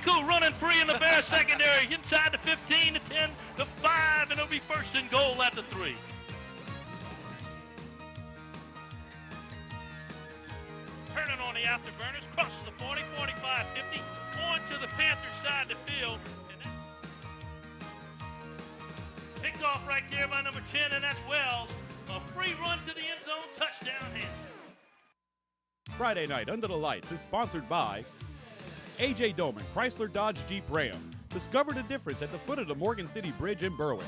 Miku running free in the Bear secondary. Inside the 15, the 10, the 5, and it'll be first and goal at the 3. Turning on the afterburners, crosses the 40, 45, 50, on to the Panthers side of the field. Picked off right there by number 10, and that's Wells. A free run to the end zone, touchdown Hanson. Friday Night Under the Lights is sponsored by A.J. Doman, Chrysler Dodge Jeep Ram. Discover the difference at the foot of the Morgan City Bridge in Berwick.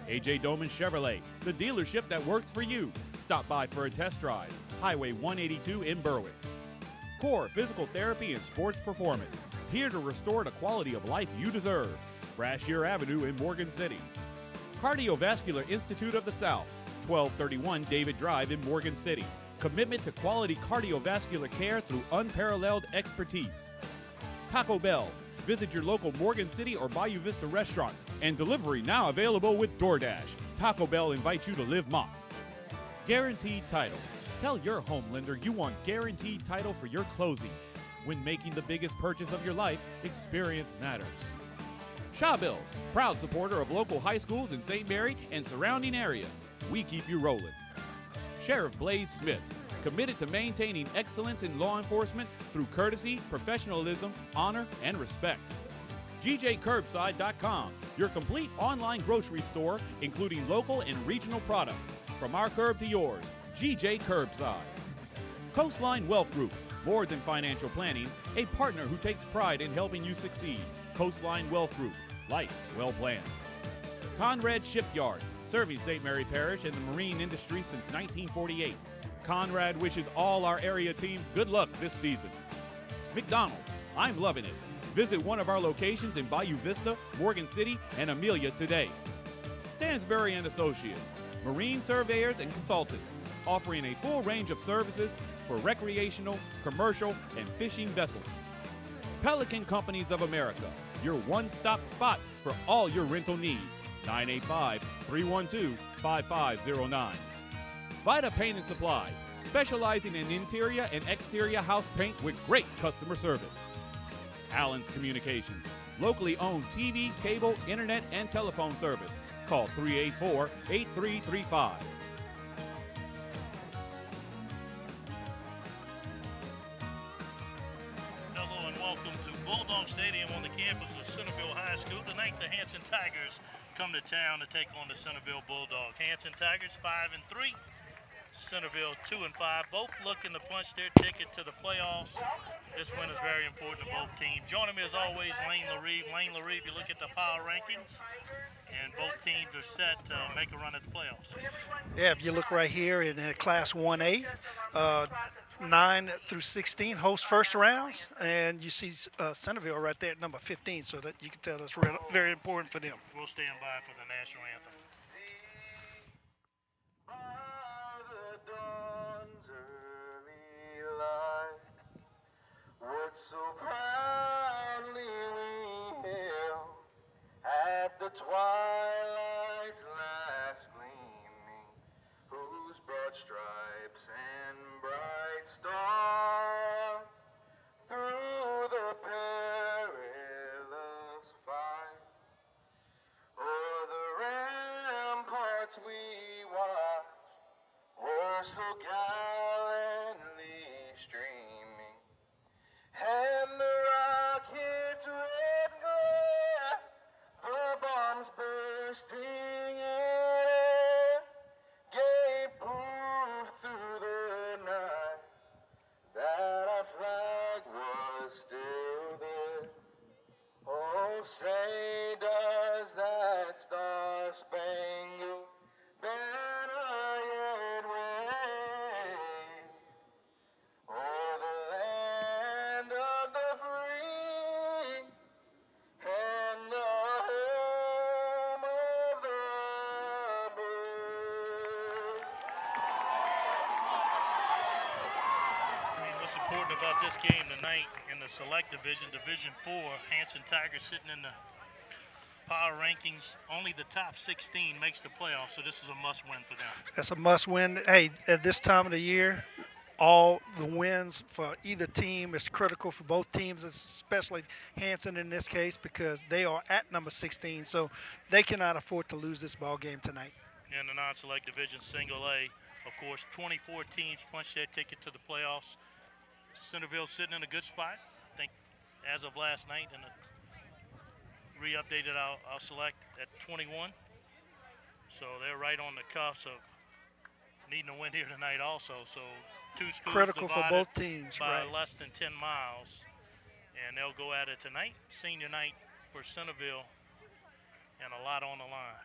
A.J. Doman Chevrolet, the dealership that works for you. Stop by for a test drive. Highway 182 in Berwick. Core Physical Therapy and Sports Performance. Here to restore the quality of life you deserve. Brashear Avenue in Morgan City. Cardiovascular Institute of the South. 1231 David Drive in Morgan City. Commitment to quality cardiovascular care through unparalleled expertise. Taco Bell. Visit your local Morgan City or Bayou Vista restaurants. And delivery now available with DoorDash. Taco Bell invites you to live Moss. Guaranteed Title. Tell your home lender you want guaranteed title for your closing. When making the biggest purchase of your life, experience matters. Shawbills, proud supporter of local high schools in St. Mary and surrounding areas. We keep you rolling. Sheriff Blaze Smith, committed to maintaining excellence in law enforcement through courtesy, professionalism, honor, and respect. GJCurbside.com, your complete online grocery store, including local and regional products. From our curb to yours, GJ Curbside. Coastline Wealth Group, more than financial planning, a partner who takes pride in helping you succeed. Coastline Wealth Group, life well planned. Conrad Shipyard, serving St. Mary Parish and the marine industry since 1948. Conrad wishes all our area teams good luck this season. McDonald's, I'm loving it. Visit one of our locations in Bayou Vista, Morgan City, and Amelia today. Stansbury and Associates, marine surveyors and consultants, offering a full range of services for recreational, commercial, and fishing vessels. Pelican Companies of America, your one-stop spot for all your rental needs. 985-312-5509. Vita Paint and Supply, specializing in interior and exterior house paint with great customer service. Allen's Communications, locally owned TV, cable, internet, and telephone service. Call 384-8335. Hello and welcome to Bulldog Stadium on the campus of Centerville High School. Tonight the Hanson Tigers come to town to take on the Centerville Bulldogs. Hanson Tigers 5-3, Centerville 2-5. Both looking to punch their ticket to the playoffs. This win is very important to both teams. Joining me as always, Lane LaRive. Lane LaRive, you look at the power rankings, and both teams are set to make a run at the playoffs. Yeah, if you look right here in Class 1A, 9 through 16 host first rounds, and you see Centerville right there at number 15, so that you can tell that's very important for them. We'll stand by for the national anthem. By the dawn's early light, what so proudly we hailed at the twilight's last gleaming, whose broad stripes and bright star through the perilous fight o'er the ramparts we watched were so gallantly streaming, and the rockets' red glare, the bombs bursting in air, gave proof through the night that our flag was still there. Oh, say does that star-spangled banner yet wave o'er the land of the free and the home of the brave. I mean, what's important about this game tonight in the select division, Division 4, Hanson Tigers sitting in the power rankings, only the top 16 makes the playoffs, so this is a must-win for them. That's a must-win. Hey, at this time of the year, all the wins for either team is critical for both teams, especially Hanson in this case, because they are at number 16, so they cannot afford to lose this ball game tonight. In the non-select division, single A, of course, 24 teams punched their ticket to the playoffs. Centerville sitting in a good spot, I think, as of last night, and re-updated our select at 21. So they're right on the cuffs of needing to win here tonight also. So two schools Critical for divided both teams, by right. less than 10 miles. And they'll go at it tonight, senior night for Centerville, and a lot on the line.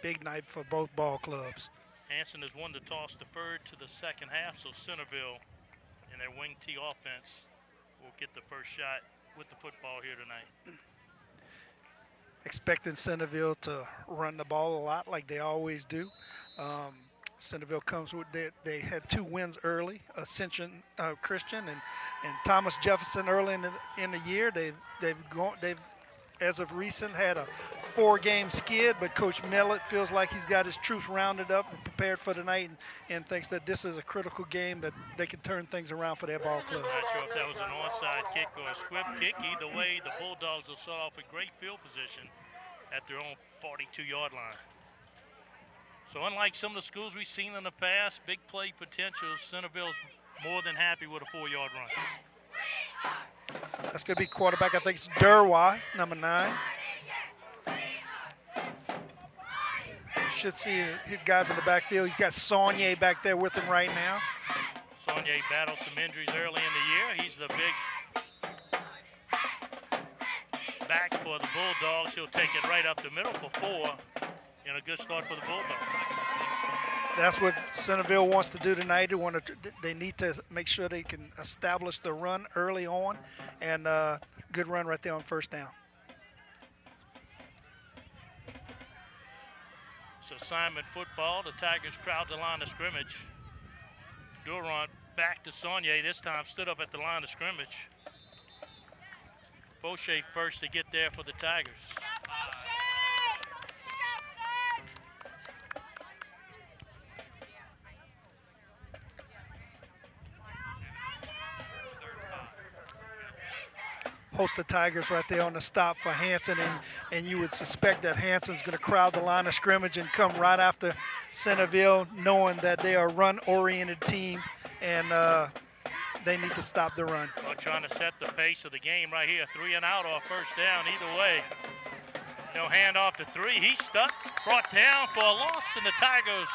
Big night for both ball clubs. Hanson has won the toss deferred to the second half, so Centerville and their wing T offense will get the first shot with the football here tonight. Expecting Centerville to run the ball a lot like they always do. Centerville comes with they had 2 wins early, Ascension Christian and Thomas Jefferson early in the year. They've as of recent had a 4-game skid, but Coach Mellett feels like he's got his troops rounded up and prepared for tonight, and thinks that this is a critical game that they can turn things around for their ball club. Not sure if that was an onside kick or a squib kick. Either way, the Bulldogs will start off with great field position at their own 42-yard line. So unlike some of the schools we've seen in the past, big play potential, Centerville's more than happy with a 4-yard run. That's going to be quarterback, I think it's Durwa, number 9. Should see his guys in the backfield. He's got Saunier back there with him right now. Saunier battled some injuries early in the year. He's the big back for the Bulldogs. He'll take it right up the middle for 4, and a good start for the Bulldogs. That's what Centerville wants to do tonight. They need to make sure they can establish the run early on, and good run right there on first down. So assignment football, the Tigers crowd the line of scrimmage. Durant back to Saunier, this time stood up at the line of scrimmage. Fauché first to get there for the Tigers. Host the Tigers right there on the stop for Hanson, and you would suspect that Hanson's going to crowd the line of scrimmage and come right after Centerville, knowing that they are a run-oriented team, and they need to stop the run. Well, trying to set the pace of the game right here. 3 and out off first down either way. They'll hand off to 3. He's stuck, brought down for a loss, and the Tigers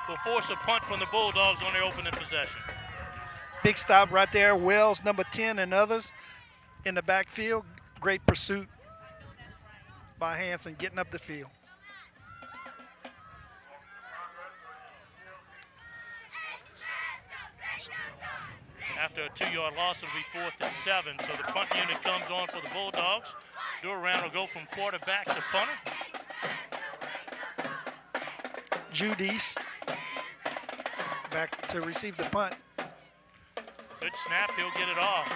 will force a punt from the Bulldogs on their opening possession. Big stop right there. Wells, number 10, and others in the backfield. Great pursuit by Hanson getting up the field. After a 2-yard loss, it'll be 4th and 7. So the punt unit comes on for the Bulldogs. Durant will go from quarterback to punter. Judice back to receive the punt. Good snap, he'll get it off.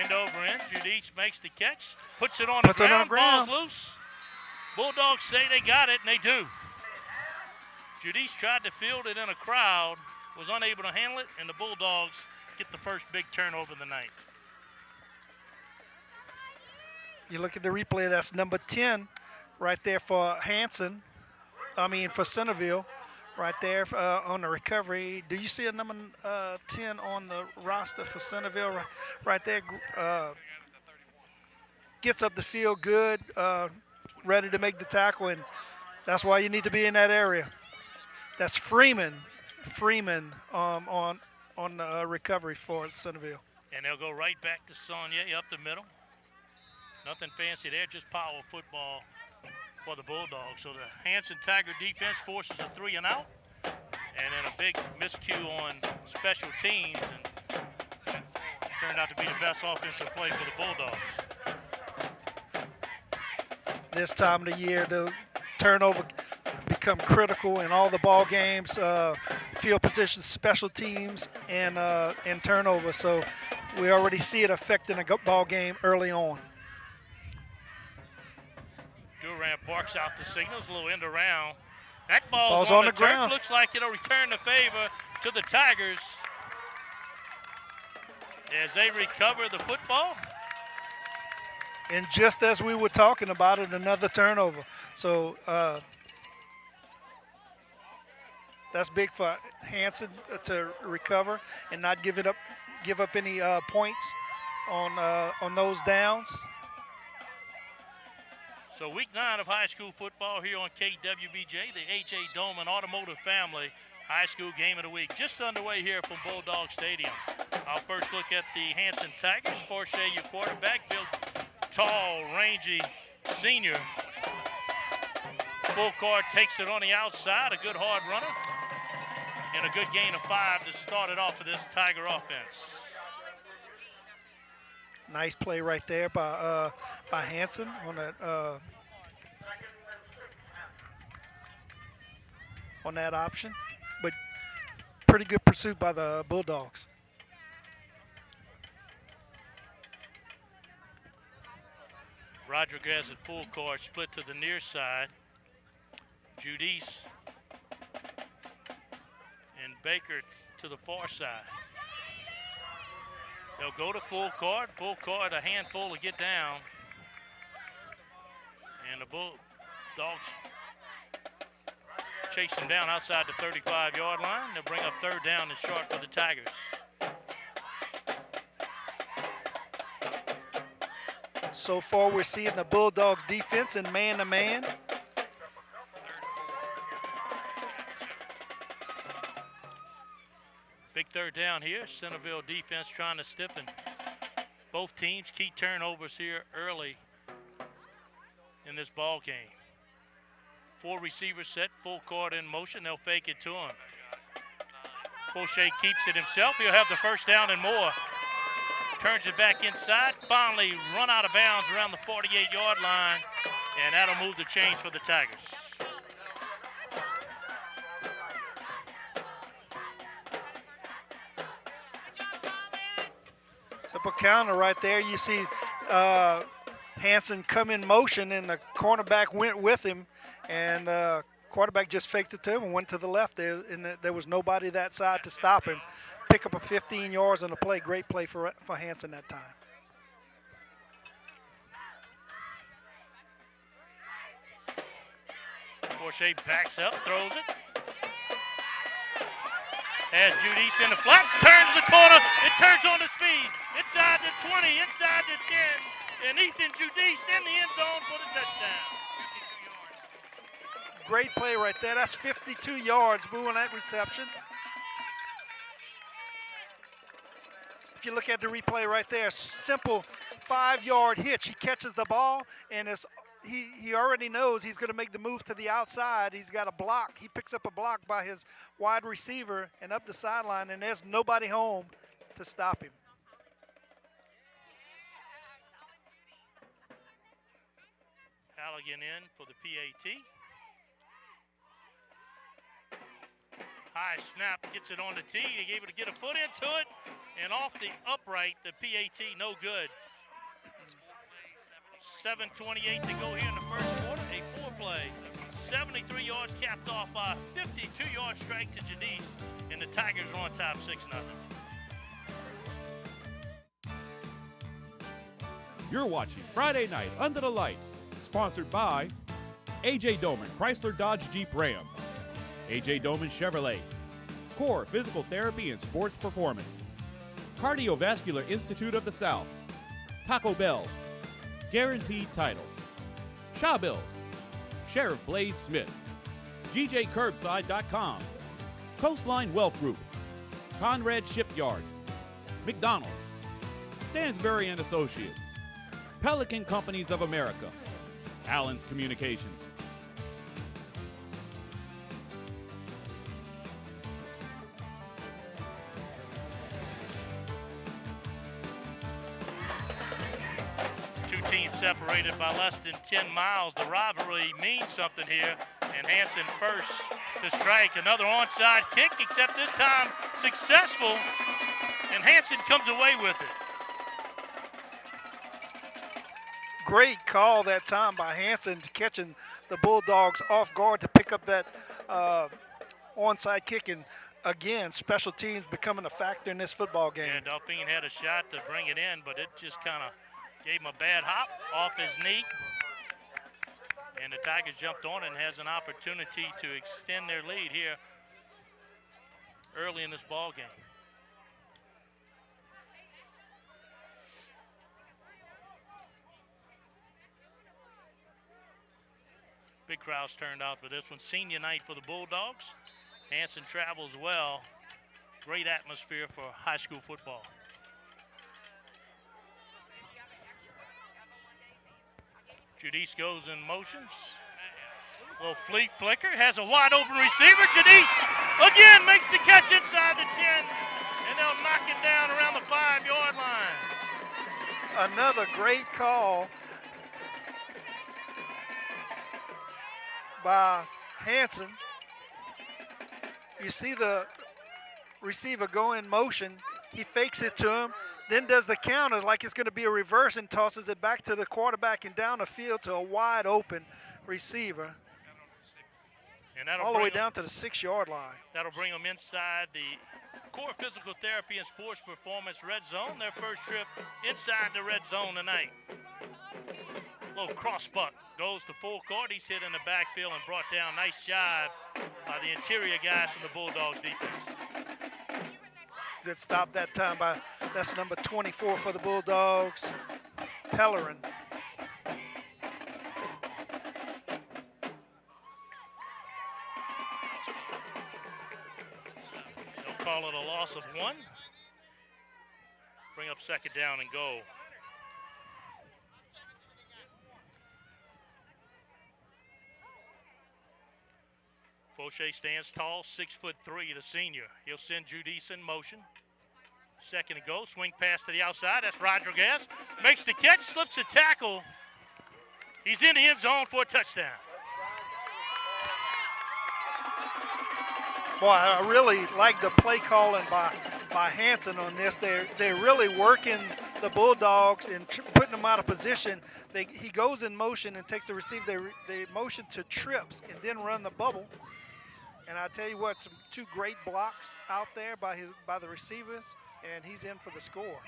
End over end, Judice makes the catch, puts it on the ground, ball's loose. Bulldogs say they got it, and they do. Judice tried to field it in a crowd, was unable to handle it, and the Bulldogs get the first big turnover of the night. You look at the replay, that's number 10 right there for Hanson. For Centerville right there on the recovery. Do you see a number 10 on the roster for Centerville right there? Gets up the field good, ready to make the tackle, and that's why you need to be in that area. That's Freeman on the recovery for Centerville. And they'll go right back to Saunier up the middle. Nothing fancy there, just power football for the Bulldogs. So the Hanson Tiger defense forces a 3 and out, and then a big miscue on special teams, and turned out to be the best offensive play for the Bulldogs. This time of the year, the turnover become critical in all the ball games, field position, special teams, and turnover. So we already see it affecting a ball game early on. Durant barks out the signals, a little end around. That ball's on the turf. ground. Looks like it'll return the favor to the Tigers. as they recover the football. And just as we were talking about it, another turnover. So that's big for Hanson to recover and not give up any points on those downs. So week 9 of high school football here on KWBJ, the H.A. Doman Automotive Family High School Game of the Week. Just underway here from Bulldog Stadium. I'll first look at the Hanson Tigers. Forche, your quarterback, built tall, rangy senior. Full court takes it on the outside, a good hard runner. And a good gain of 5 to start it off for this Tiger offense. Nice play right there by Hanson on that option, but pretty good pursuit by the Bulldogs. Rodriguez at full court, split to the near side. Judice and Baker to the far side. They'll go to full court, a handful to get down. And the Bulldogs chase them down outside the 35-yard line. They'll bring up third down and short for the Tigers. So far, we're seeing the Bulldogs defense in man-to-man. Big third down here. Centerville defense trying to stiffen both teams. Key turnovers here early in this ball game. 4 receivers set, full court in motion. They'll fake it to him. Forche keeps it himself. He'll have the first down and more. Turns it back inside. Finally run out of bounds around the 48-yard line. And that'll move the chains for the Tigers. Simple counter right there. You see Hanson come in motion, and the cornerback went with him, and quarterback just faked it to him and went to the left there, and there was nobody that side to stop him. Pick up a 15 yards on the play. Great play for Hanson that time. Forche backs up, throws it. Has Judice in the flats, turns the corner, it turns on the speed. Inside the 20, inside the 10, and Ethan Judice in the end zone for the touchdown. Great play right there. That's 52 yards, Boo, on that reception. If you look at the replay right there, simple 5-yard hitch. He catches the ball, and he already knows he's going to make the move to the outside. He's got a block. He picks up a block by his wide receiver and up the sideline, and there's nobody home to stop him. Halligan in for the PAT. High snap, gets it on the tee. He able to get a foot into it, and off the upright, the PAT, no good. 7:28 to go here in the first quarter. A 4-play, 73 yards capped off by a 52-yard strike to Judice, and the Tigers are on top 6-0. You're watching Friday Night Under the Lights, sponsored by A.J. Doman Chrysler Dodge Jeep Ram, A.J. Doman Chevrolet, Core Physical Therapy and Sports Performance, Cardiovascular Institute of the South, Taco Bell, Guaranteed Title, Shaw Bills, Sheriff Blaze Smith, GJCurbside.com, Coastline Wealth Group, Conrad Shipyard, McDonald's, Stansberry and Associates, Pelican Companies of America, Allen's Communications. Two teams separated by less than 10 miles. The rivalry means something here. And Hanson first to strike. Another onside kick, except this time successful. And Hanson comes away with it. Great call that time by Hanson, catching the Bulldogs off guard to pick up that onside kick and again, special teams becoming a factor in this football game. And Delphine had a shot to bring it in, but it just kind of gave him a bad hop off his knee. And the Tigers jumped on and has an opportunity to extend their lead here early in this ball game. Big crowds turned out for this one. Senior night for the Bulldogs. Hanson travels well. Great atmosphere for high school football. Judice goes in motions. Little fleet flicker. Has a wide open receiver. Judice again makes the catch inside the 10. And they'll knock it down around the 5-yard line. Another great call by Hanson. You see the receiver go in motion. He fakes it to him, then does the counter like it's going to be a reverse and tosses it back to the quarterback and down the field to a wide open receiver. And that'll all the way bring down to the 6-yard line. That'll bring them inside the Core Physical Therapy and Sports Performance red zone. Their first trip inside the red zone tonight. Little cross buck goes to full court. He's hit in the backfield and brought down. Nice job by the interior guys from the Bulldogs defense. Good stop that time by, that's number 24 for the Bulldogs, Pellerin. They'll call it a loss of 1. Bring up second down and go. Fauché stands tall, 6'3", the senior. He'll send Judice in motion. Second to go, swing pass to the outside. That's Rodriguez. Makes the catch, slips a tackle. He's in the end zone for a touchdown. Boy, I really like the play calling by Hanson on this. They're really working the Bulldogs and putting them out of position. He goes in motion and takes the receiver. They motion to trips and then run the bubble. And I tell you what, two great blocks out there by the receivers, and he's in for the score.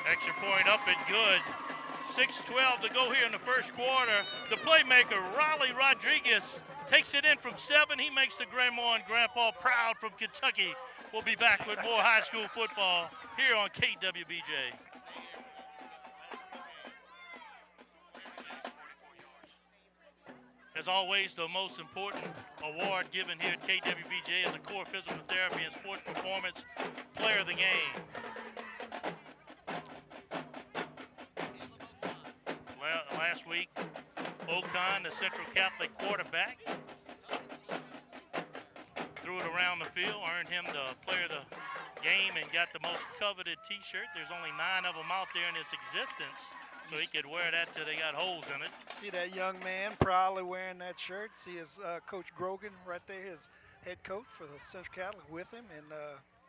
Extra point up and good. 6:12 to go here in the first quarter. The playmaker, Raleigh Rodriguez, takes it in from 7. He makes the grandma and grandpa proud from Kentucky. We'll be back with more high school football here on KWBJ. As always, the most important award given here at KWBJ is the Core Physical Therapy and Sports Performance Player of the Game. Last week, Ocon, the Central Catholic quarterback, threw it around the field, earned him the Player of the Game, and got the most coveted T-shirt. There's only 9 of them out there in its existence. So he could wear that till they got holes in it. See that young man proudly wearing that shirt. See his Coach Grogan right there, his head coach for the Central Catholic with him, and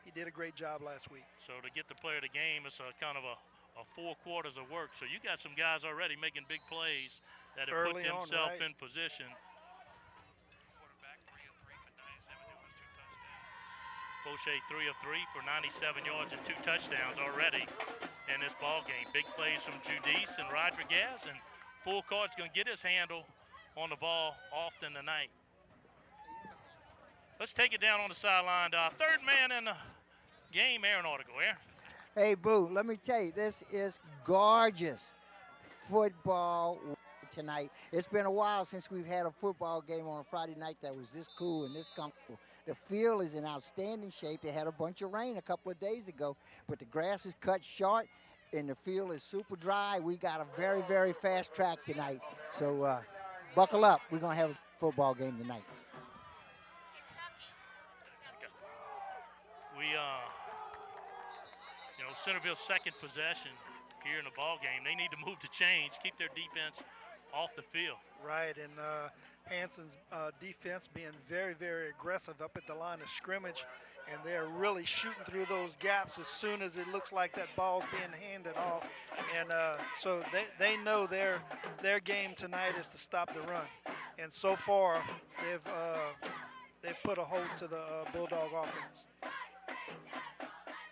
he did a great job last week. So to get the player of the game, it's a kind of a 4 quarters of work. So you got some guys already making big plays that have early put themselves right in position. Quarterback 3 of 3 for 97 yards, 2 touchdowns. Fauché 3 of 3 for 97 yards and 2 touchdowns already in this ball game. Big plays from Judice and Rodriguez, and full court's going to get his handle on the ball often tonight. Let's take it down on the sideline. Third man in the game, Aaron Article. Aaron. Hey, Boo, let me tell you, this is gorgeous football tonight. It's been a while since we've had a football game on a Friday night that was this cool and this comfortable. The field is in outstanding shape. They had a bunch of rain a couple of days ago, but the grass is cut short and the field is super dry. We got a very, very fast track tonight. So buckle up. We're going to have a football game tonight. We, Centerville's second possession here in the ball game. They need to move the chains, keep their defense off the field. Right, and Hanson's defense being very, very aggressive up at the line of scrimmage, and they're really shooting through those gaps as soon as it looks like that ball's being handed off. And so they know their game tonight is to stop the run. And so far, they've put a hold to the Bulldog offense.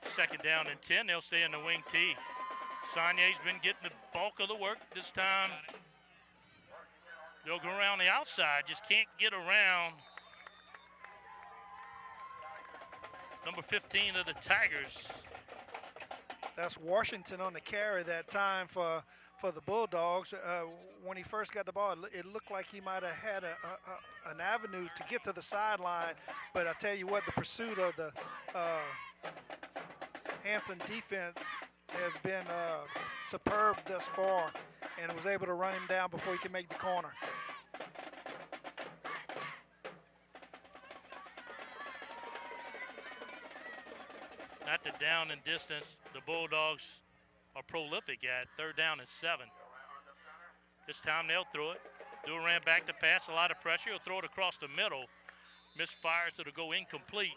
Second down and 10. They'll stay in the wing tee. Sonier's been getting the bulk of the work this time. They'll go around the outside, just can't get around number 15 of the Tigers. That's Washington on the carry that time for the Bulldogs. When he first got the ball, it looked like he might have had an avenue to get to the sideline, but I tell you what, the pursuit of the Hanson defense has been superb thus far, and was able to run him down before he can make the corner. Not the down and distance the Bulldogs are prolific at. Third down and 7. This time they'll throw it. Duran back to pass, a lot of pressure. He'll throw it across the middle. Misfires, so it'll go incomplete.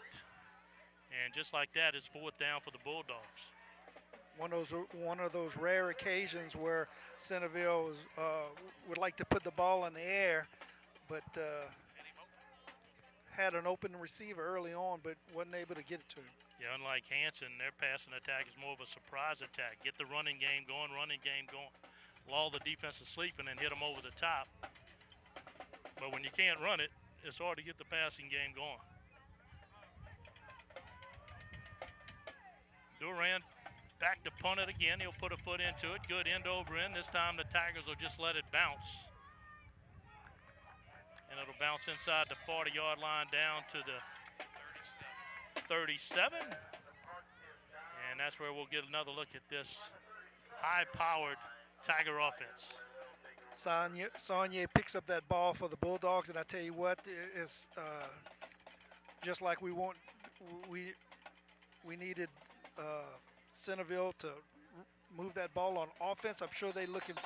And just like that, it's fourth down for the Bulldogs. One of those rare occasions where Centerville would like to put the ball in the air, but had an open receiver early on, but wasn't able to get it to him. Yeah, unlike Hanson, their passing attack is more of a surprise attack. Get the running game going. Lull the defense asleep and then hit them over the top. But when you can't run it, it's hard to get the passing game going. Duran back to punt it again. He'll put a foot into it. Good end over end. This time the Tigers will just let it bounce. And it'll bounce inside the 40-yard line down to the 37. And that's where we'll get another look at this high-powered Tiger offense. Saunier picks up that ball for the Bulldogs, and I tell you what, it's just like we needed Centerville to move that ball on offense. I'm sure they're looking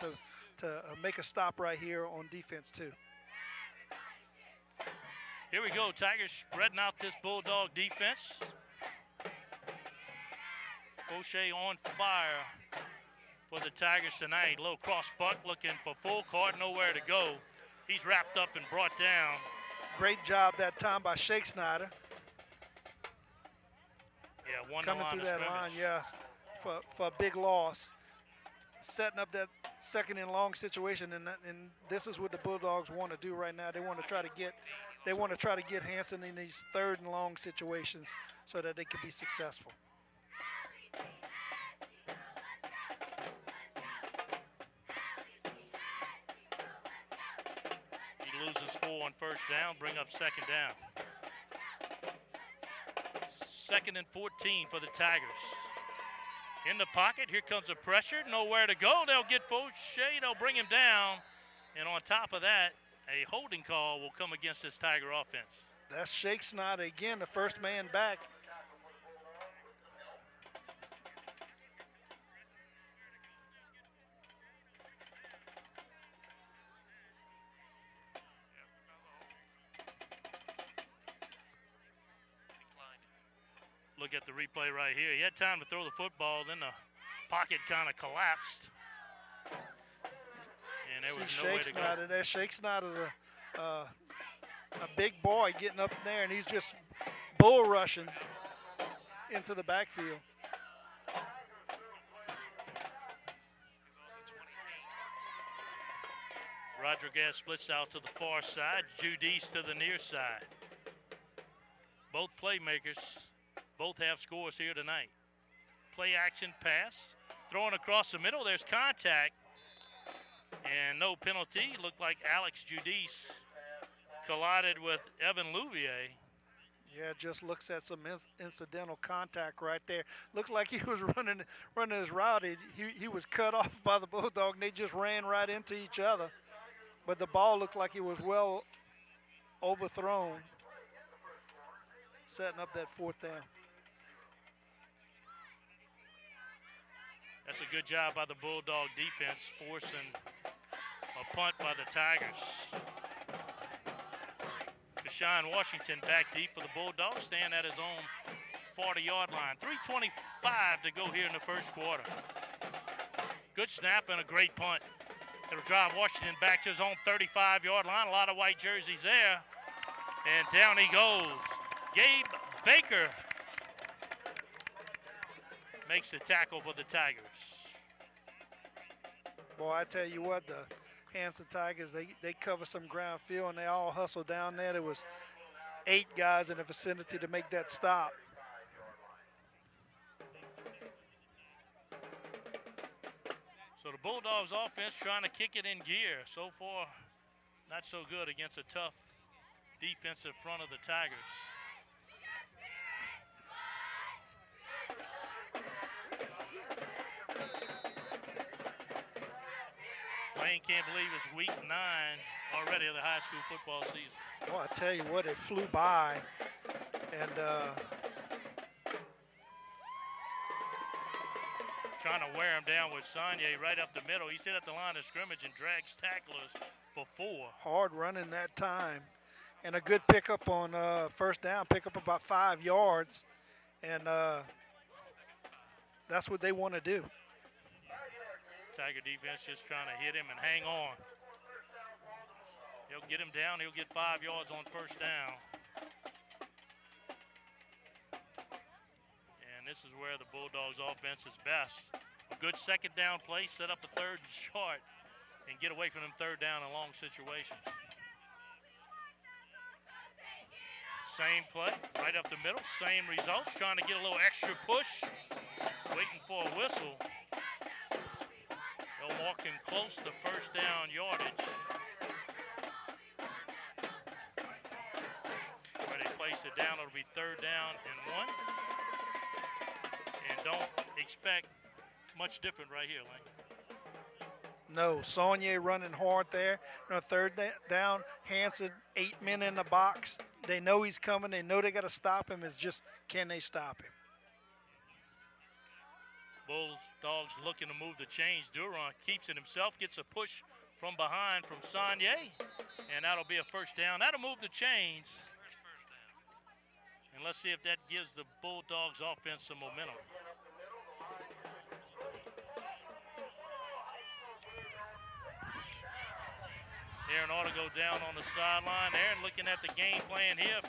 to make a stop right here on defense too. Here we go, Tigers spreading out this Bulldog defense. Fauché on fire for the Tigers tonight. Low cross buck looking for full court, nowhere to go. He's wrapped up and brought down. Great job that time by Shake Snyder. Yeah, one coming through that line, yeah, for a big loss. Setting up that second and long situation, and this is what the Bulldogs want to do right now. They want to try to get Hanson in these third and long situations so that they can be successful. He loses 4 on first down, bring up second down. 2nd and 14 for the Tigers. In the pocket, here comes the pressure, nowhere to go. They'll get Fauché, they'll bring him down. And on top of that, a holding call will come against this Tiger offense. That's Shake Snyder again, the first man back. Look at the replay right here. He had time to throw the football, then the pocket kind of collapsed. And there was no way to go. That Shake Snyder's a big boy getting up there, and he's just bull rushing into the backfield. Rodriguez splits out to the far side. Judice to the near side. Both playmakers. Both have scores here tonight. Play action pass. Throwing across the middle. There's contact. And no penalty. Looked like Alex Judice collided with Evan Louvier. Yeah, just looks at some incidental contact right there. Looks like he was running his route. He was cut off by the Bulldog, and they just ran right into each other. But the ball looked like it was well overthrown, setting up that fourth down. That's a good job by the Bulldog defense, forcing a punt by the Tigers. Deshaun Washington back deep for the Bulldogs, staying at his own 40-yard line. 3:25 to go here in the first quarter. Good snap and a great punt. It'll drive Washington back to his own 35-yard line. A lot of white jerseys there. And down he goes. Gabe Baker makes the tackle for the Tigers. Boy, I tell you what, the Hanson Tigers, they cover some ground field, and they all hustle down there. There was 8 guys in the vicinity to make that stop. So the Bulldogs offense trying to kick it in gear. So far, not so good against a tough defensive front of the Tigers. Wayne can't believe it's week 9 already of the high school football season. Well, I tell you what, it flew by. And trying to wear him down with Sonye right up the middle. He's hit at the line of scrimmage and drags tacklers for 4. hard running that time. And a good pickup on first down, pick up about 5 yards. And that's what they want to do. Tiger defense just trying to hit him and hang on. He'll get him down. He'll get 5 yards on first down. And this is where the Bulldogs offense is best. A good second down play, set up a third and short, and get away from them third down and long situations. Same play, right up the middle, same results. Trying to get a little extra push, waiting for a whistle. They'll walk him close to first down yardage. Where they place it down, it'll be third down and 1. And don't expect much different right here, Lane. No, Sonye running hard there. Third down, Hanson, 8 men in the box. They know he's coming. They know they got to stop him. It's just, can they stop him? Bulldogs looking to move the chains. Duron keeps it himself, gets a push from behind from Sonye, and that'll be a first down. That'll move the chains. And let's see if that gives the Bulldogs offense some momentum. Aaron ought to go down on the sideline. Aaron looking at the game plan here.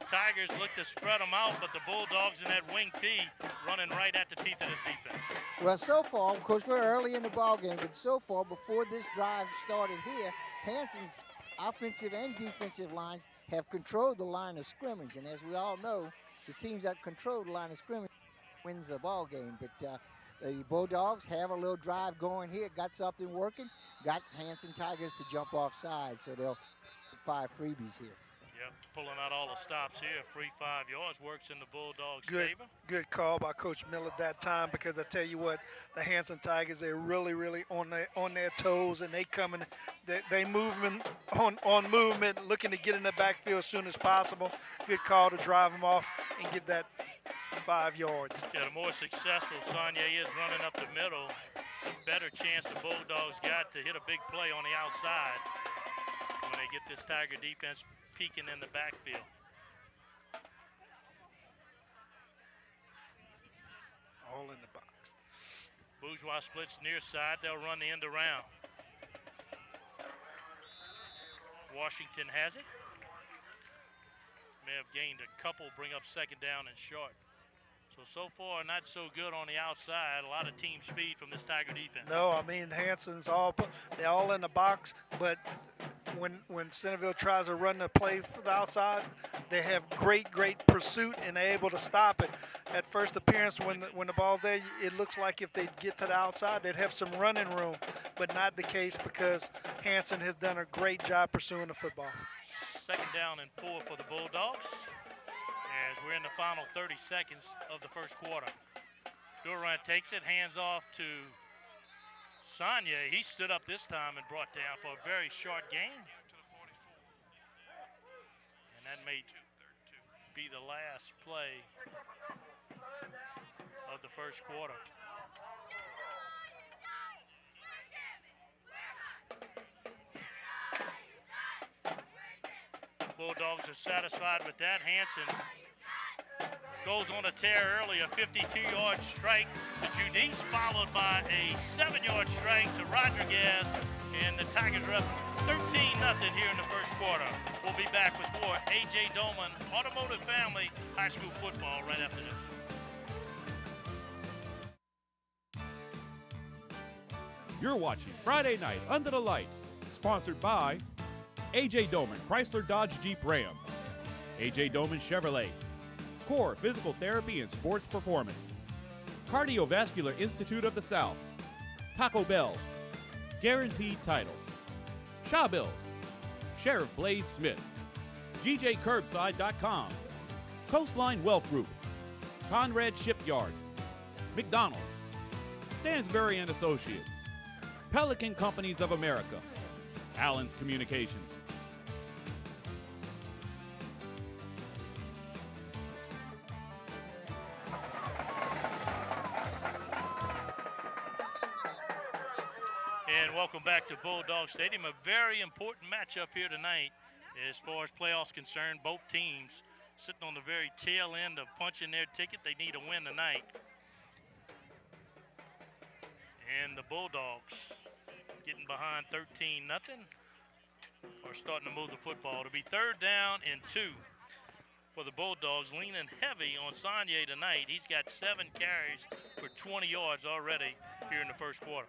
Tigers look to spread them out, but the Bulldogs in that wing T running right at the teeth of this defense. Well, so far, of course, we're early in the ball game, but so far, before this drive started here, Hanson's offensive and defensive lines have controlled the line of scrimmage. And as we all know, the teams that control the line of scrimmage wins the ball game. But the Bulldogs have a little drive going here, got something working, got Hanson Tigers to jump off sides, so they'll 5 freebies here. Yep, pulling out all the stops here. Free 5 yards works in the Bulldogs' Good, favor. good call by Coach Miller that time, because I tell you what, the Hanson Tigers, they're really on their toes, and they moving on movement, looking to get in the backfield as soon as possible. Good call to drive them off and get that 5 yards. Yeah, the more successful Sonye is running up the middle, the better chance the Bulldogs got to hit a big play on the outside when they get this Tiger defense peeking in the backfield. All in the box. Bourgeois splits near side. They'll run the end around. Washington has it. May have gained a couple, bring up second down and short. So far, not so good on the outside. A lot of team speed from this Tiger defense. No, I mean, Hanson's they're all in the box, but when Centerville tries to run the play for the outside, they have great pursuit, and they're able to stop it. At first appearance, when the ball's there, it looks like if they get to the outside, they'd have some running room, but not the case, because Hanson has done a great job pursuing the football. Second down and 4 for the Bulldogs, as we're in the final 30 seconds of the first quarter. Durant takes it, hands off to Sonye. He stood up this time and brought down for a very short gain. And that may be the last play of the first quarter. Bulldogs are satisfied with that. Hanson goes on a tear early, a 52-yard strike to Judice, followed by a 7-yard strike to Rodriguez, and the Tigers are up 13-0 here in the first quarter. We'll be back with more A.J. Doman Automotive Family High School football right after this. You're watching Friday Night Under the Lights, sponsored by A.J. Doman Chrysler Dodge Jeep Ram, A.J. Doman Chevrolet, Core Physical Therapy and Sports Performance, Cardiovascular Institute of the South, Taco Bell, Guaranteed Title, Shaw Bills, Sheriff Blaze Smith, GJCurbside.com, Coastline Wealth Group, Conrad Shipyard, McDonald's, Stansbury and Associates, Pelican Companies of America, Allen's Communications. And welcome back to Bulldog Stadium. A very important matchup here tonight as far as playoffs concerned. Both teams sitting on the very tail end of punching their ticket. They need a win tonight. And the Bulldogs getting behind 13-0 are starting to move the football. To be 3rd down and 2 for the Bulldogs, leaning heavy on Sonye tonight. He's got 7 carries for 20 yards already here in the first quarter.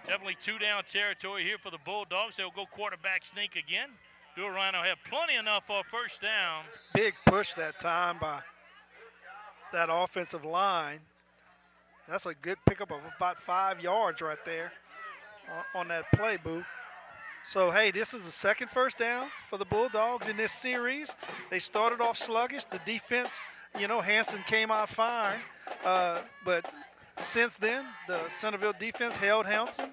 Definitely 2-down territory here for the Bulldogs. They'll go quarterback sneak again. Durano have plenty enough for a first down. Big push that time by that offensive line. That's a good pickup of about 5 yards right there on that play, Boo. So, hey, this is the second first down for the Bulldogs in this series. They started off sluggish. The defense, Hanson came out fine. But since then, the Centerville defense held Hanson.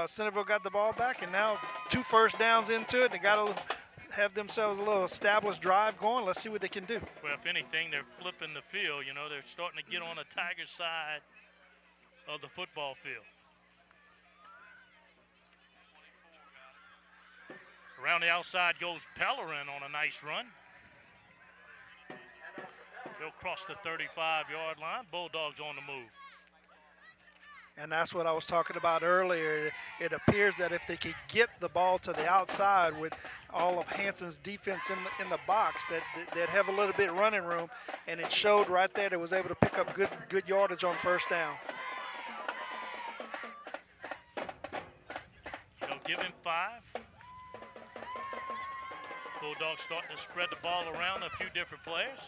Centerville got the ball back, and now 2 first downs into it. They got to have themselves a little established drive going. Let's see what they can do. Well, if anything, they're flipping the field. They're starting to get on the Tigers' side of the football field. Around the outside goes Pellerin on a nice run. He'll cross the 35-yard line. Bulldogs on the move. And that's what I was talking about earlier. It appears that if they could get the ball to the outside with all of Hanson's defense in the box, that they'd have a little bit running room. And it showed right there that was able to pick up good yardage on first down. They'll give him 5. Bulldogs starting to spread the ball around a few different players.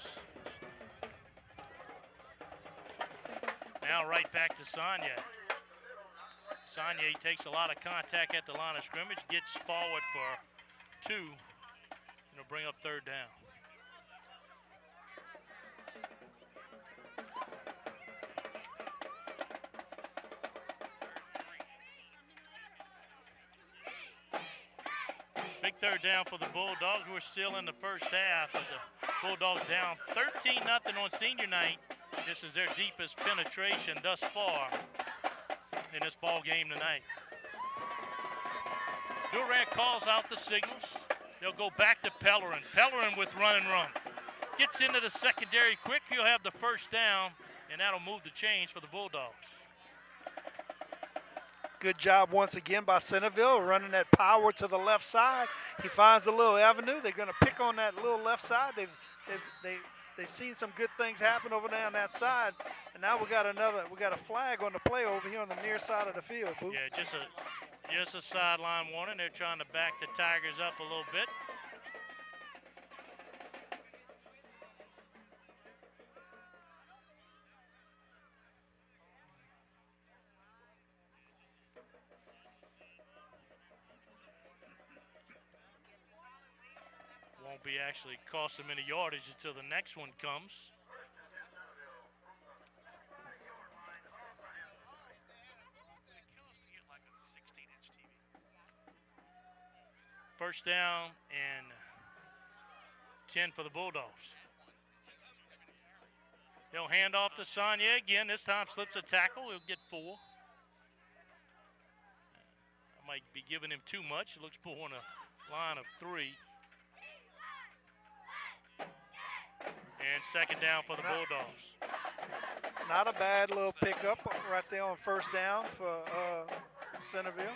Now right back to Sonye. Sonye takes a lot of contact at the line of scrimmage, gets forward for 2, and it'll bring up 3rd down. Big 3rd down for the Bulldogs. We're still in the first half, but the Bulldogs down 13-0 on senior night. This is their deepest penetration thus far in this ball game tonight. Durant calls out the signals. They'll go back to Pellerin. Pellerin with run and run. Gets into the secondary quick. He'll have the first down, and that'll move the chains for the Bulldogs. Good job once again by Centerville, running that power to the left side. He finds the little avenue. They're going to pick on that little left side. They've seen some good things happen over there on that side, and now we got a flag on the play over here on the near side of the field. Boots. Yeah, just a sideline warning. They're trying to back the Tigers up a little bit. Won't be actually cost them any yardage until the next one comes. First down and 10 for the Bulldogs. He'll hand off to Sonye again. This time slips a tackle. He'll get 4. might be giving him too much. It looks more on a line of 3. And second down for the Bulldogs. Not a bad little pickup right there on first down for Centerville.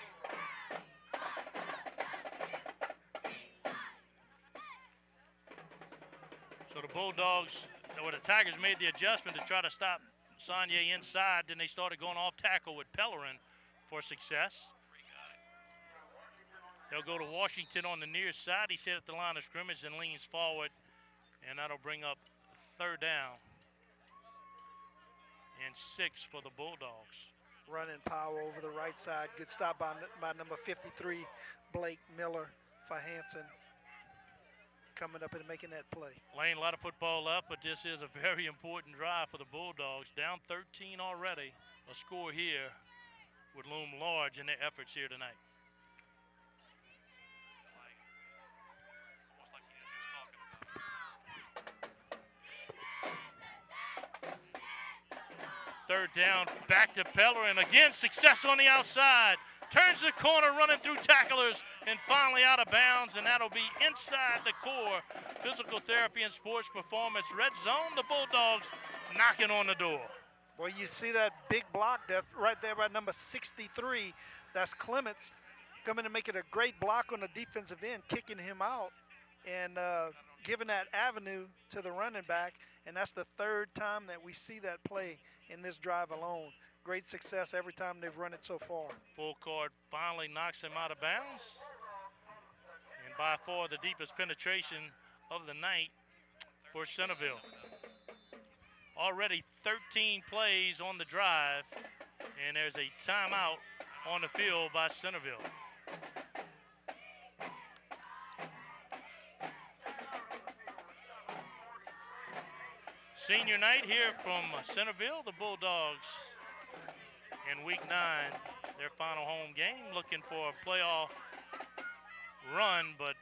So the Bulldogs, or the Tigers made the adjustment to try to stop Sonye inside. Then they started going off tackle with Pellerin for success. They'll go to Washington on the near side. He set at the line of scrimmage and leans forward, and that'll bring up third down and 6 for the Bulldogs. Running power over the right side. Good stop by number 53, Blake Miller for Hanson. Coming up and making that play. Laying a lot of football up, but this is a very important drive for the Bulldogs. Down 13 already. A score here would loom large in their efforts here tonight. Third down, back to Pellerin. Again, success on the outside. Turns the corner, running through tacklers, and finally out of bounds, and that'll be inside the core. Physical therapy and sports performance. Red zone, the Bulldogs knocking on the door. Well, you see that big block that right there by number 63. That's Clements coming to make it a great block on the defensive end, kicking him out and giving that avenue to the running back. And that's the third time that we see that play in this drive alone. Great success every time they've run it so far. Full court finally knocks him out of bounds. And by far the deepest penetration of the night for Centerville. Already 13 plays on the drive, and there's a timeout on the field by Centerville. Senior night here from Centerville. The Bulldogs in week 9, their final home game, looking for a playoff run, but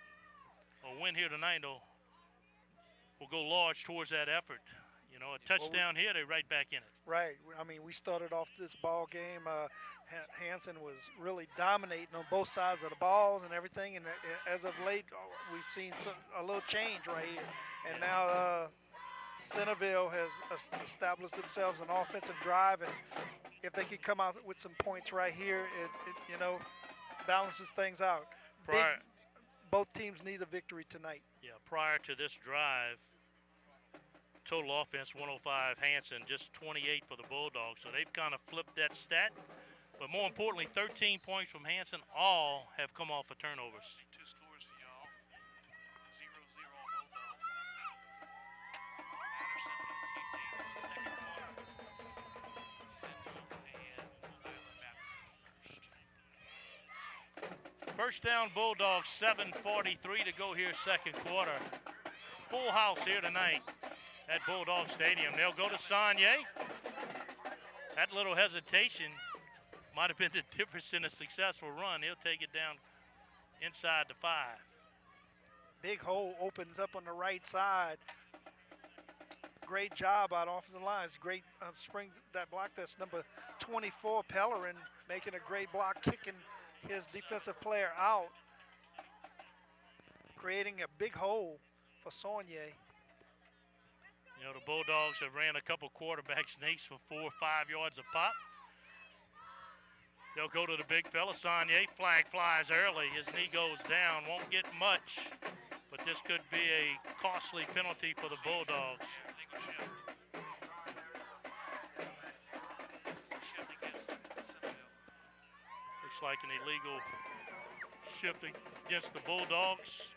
a win here tonight will go large towards that effort. You know, a touchdown here, they're right back in it. Right. I mean, we started off this ball game. Hanson was really dominating on both sides of the balls and everything. And as of late, we've seen a little change right here. And now Centerville has established themselves an offensive drive, and if they could come out with some points right here, it balances things out. Both teams need a victory tonight. Yeah, prior to this drive, total offense 105 Hanson, just 28 for the Bulldogs. So they've kind of flipped that stat. But more importantly, 13 points from Hanson, all have come off of turnovers. Two scores for y'all. 0-0 on both of them. Patterson gets hit in the second quarter. Central and Blue Island back to the first. First down, Bulldogs, 7:43 to go here, second quarter. Full house here tonight at Bulldog Stadium. They'll go to Sonye. That little hesitation might have been the difference in a successful run. He'll take it down inside the 5. Big hole opens up on the right side. Great job out offensive lines. Great spring that block. That's number 24, Pellerin, making a great block, kicking his defensive player out, creating a big hole for Sonye. You know, the Bulldogs have ran a couple quarterback sneaks for 4 or 5 yards a pop. They'll go to the big fella, Sonye. Flag flies early. His knee goes down. Won't get much, but this could be a costly penalty for the Bulldogs. Legal shift. Shift against Centerville. Looks like an illegal shifting against the Bulldogs.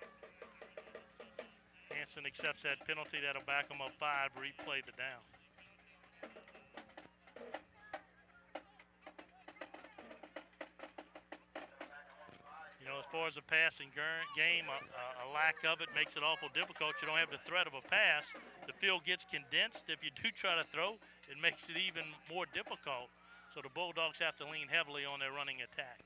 Hanson accepts that penalty. That'll back him up 5, replay the down. You know, as far as the passing game, a lack of it makes it awful difficult. You don't have the threat of a pass. The field gets condensed. If you do try to throw, it makes it even more difficult. So the Bulldogs have to lean heavily on their running attack.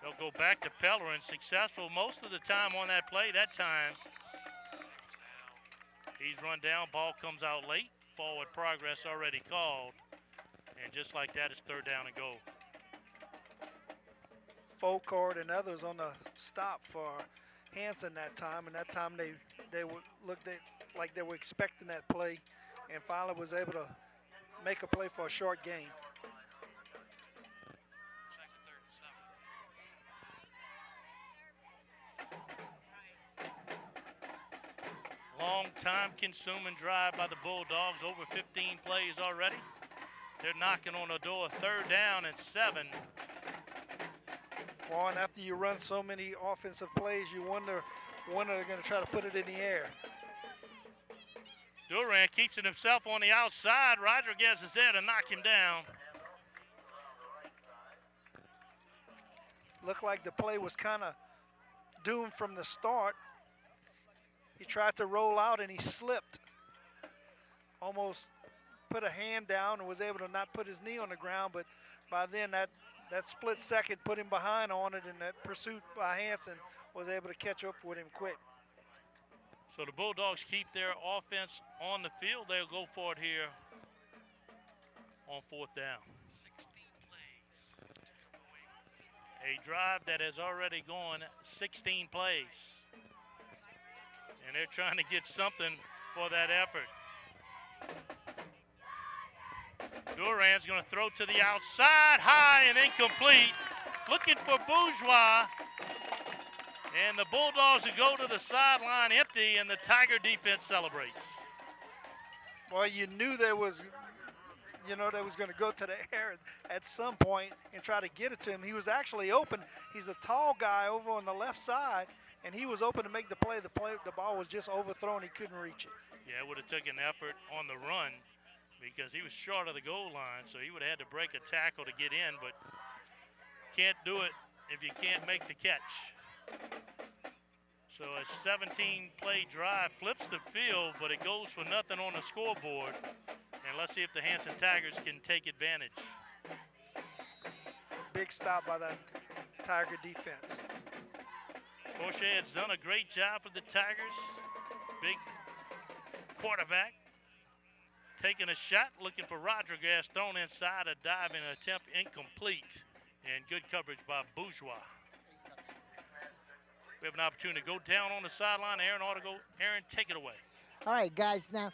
They'll go back to Pellerin, successful most of the time on that play. That time, he's run down, ball comes out late. Forward progress already called. And just like that, it's 3rd down and goal. Folkard and others on the stop for Hanson that time, and that time they looked like they were expecting that play, and finally was able to make a play for a short gain. Second, 3rd and 7. Long time consuming drive by the Bulldogs, over 15 plays already. They're knocking on the door, 3rd down and 7. Well, and after you run so many offensive plays, you wonder when they're going to try to put it in the air. Durant keeps it himself on the outside. Rodriguez is there to knock him down. Looked like the play was kind of doomed from the start. He tried to roll out and he slipped. Almost put a hand down and was able to not put his knee on the ground, but by then that split second put him behind on it, and that pursuit by Hanson was able to catch up with him quick. So the Bulldogs keep their offense on the field. They'll go for it here on 4th down. 16 plays to come away with 0. A drive that has already gone 16 plays. And they're trying to get something for that effort. Durant's going to throw to the outside, high and incomplete. Looking for Bourgeois. And the Bulldogs will go to the sideline empty, and the Tiger defense celebrates. Well, you knew they was going to go to the air at some point and try to get it to him. He was actually open. He's a tall guy over on the left side, and he was open to make the play. The ball was just overthrown. He couldn't reach it. Yeah, it would have taken effort on the run because he was short of the goal line, so he would have had to break a tackle to get in, but can't do it if you can't make the catch. So a 17-play drive flips the field, but it goes for nothing on the scoreboard. And let's see if the Hanson Tigers can take advantage. Big stop by that Tiger defense. Crochet has done a great job for the Tigers. Big quarterback taking a shot, looking for Rodriguez, thrown inside, a diving attempt, incomplete. And good coverage by Bourgeois. We have an opportunity to go down on the sideline. Aaron ought to go. Aaron, take it away. All right, guys. Now,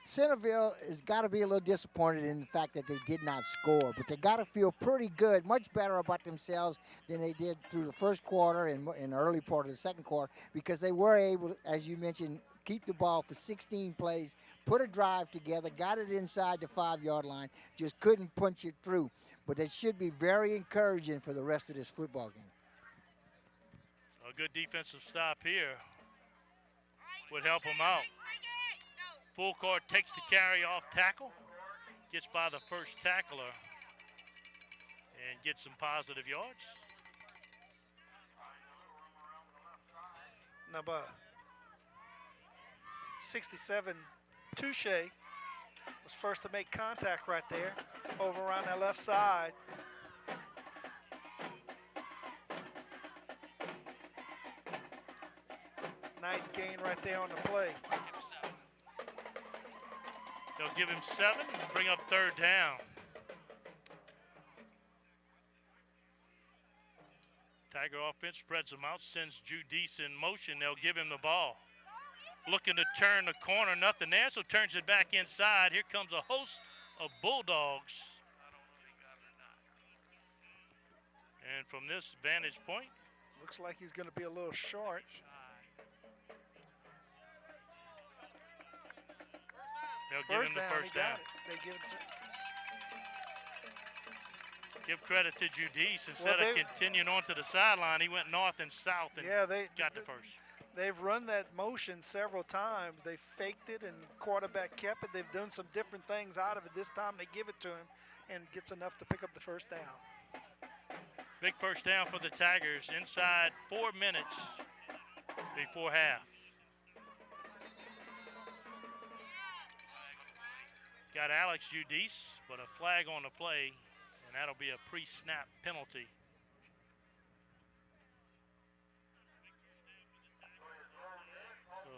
Centerville has got to be a little disappointed in the fact that they did not score, but they got to feel pretty good, much better about themselves than they did through the first quarter and in the early part of the second quarter, because they were able, as you mentioned, keep the ball for 16 plays, put a drive together, got it inside the 5-yard line, just couldn't punch it through. But it should be very encouraging for the rest of this football game. A good defensive stop here would help them out. Full court takes the carry off tackle, gets by the first tackler, and gets some positive yards. Number 67, Touche, was first to make contact right there, over around that left side. Nice gain right there on the play. They'll give him 7 and bring up 3rd down. Tiger offense spreads them out, sends Judice in motion. They'll give him the ball. Looking to turn the corner, nothing there, so turns it back inside. Here comes a host of Bulldogs. And from this vantage point, looks like he's going to be a little short. They'll give him the first down. They give it Give credit to Judice. Instead of continuing on to the sideline, he went north and south and got the first. They've run that motion several times. They faked it and quarterback kept it. They've done some different things out of it. This time they give it to him and gets enough to pick up the first down. Big first down for the Tigers inside 4 minutes before half. Got Alex Judice, but a flag on the play, and that'll be a pre-snap penalty.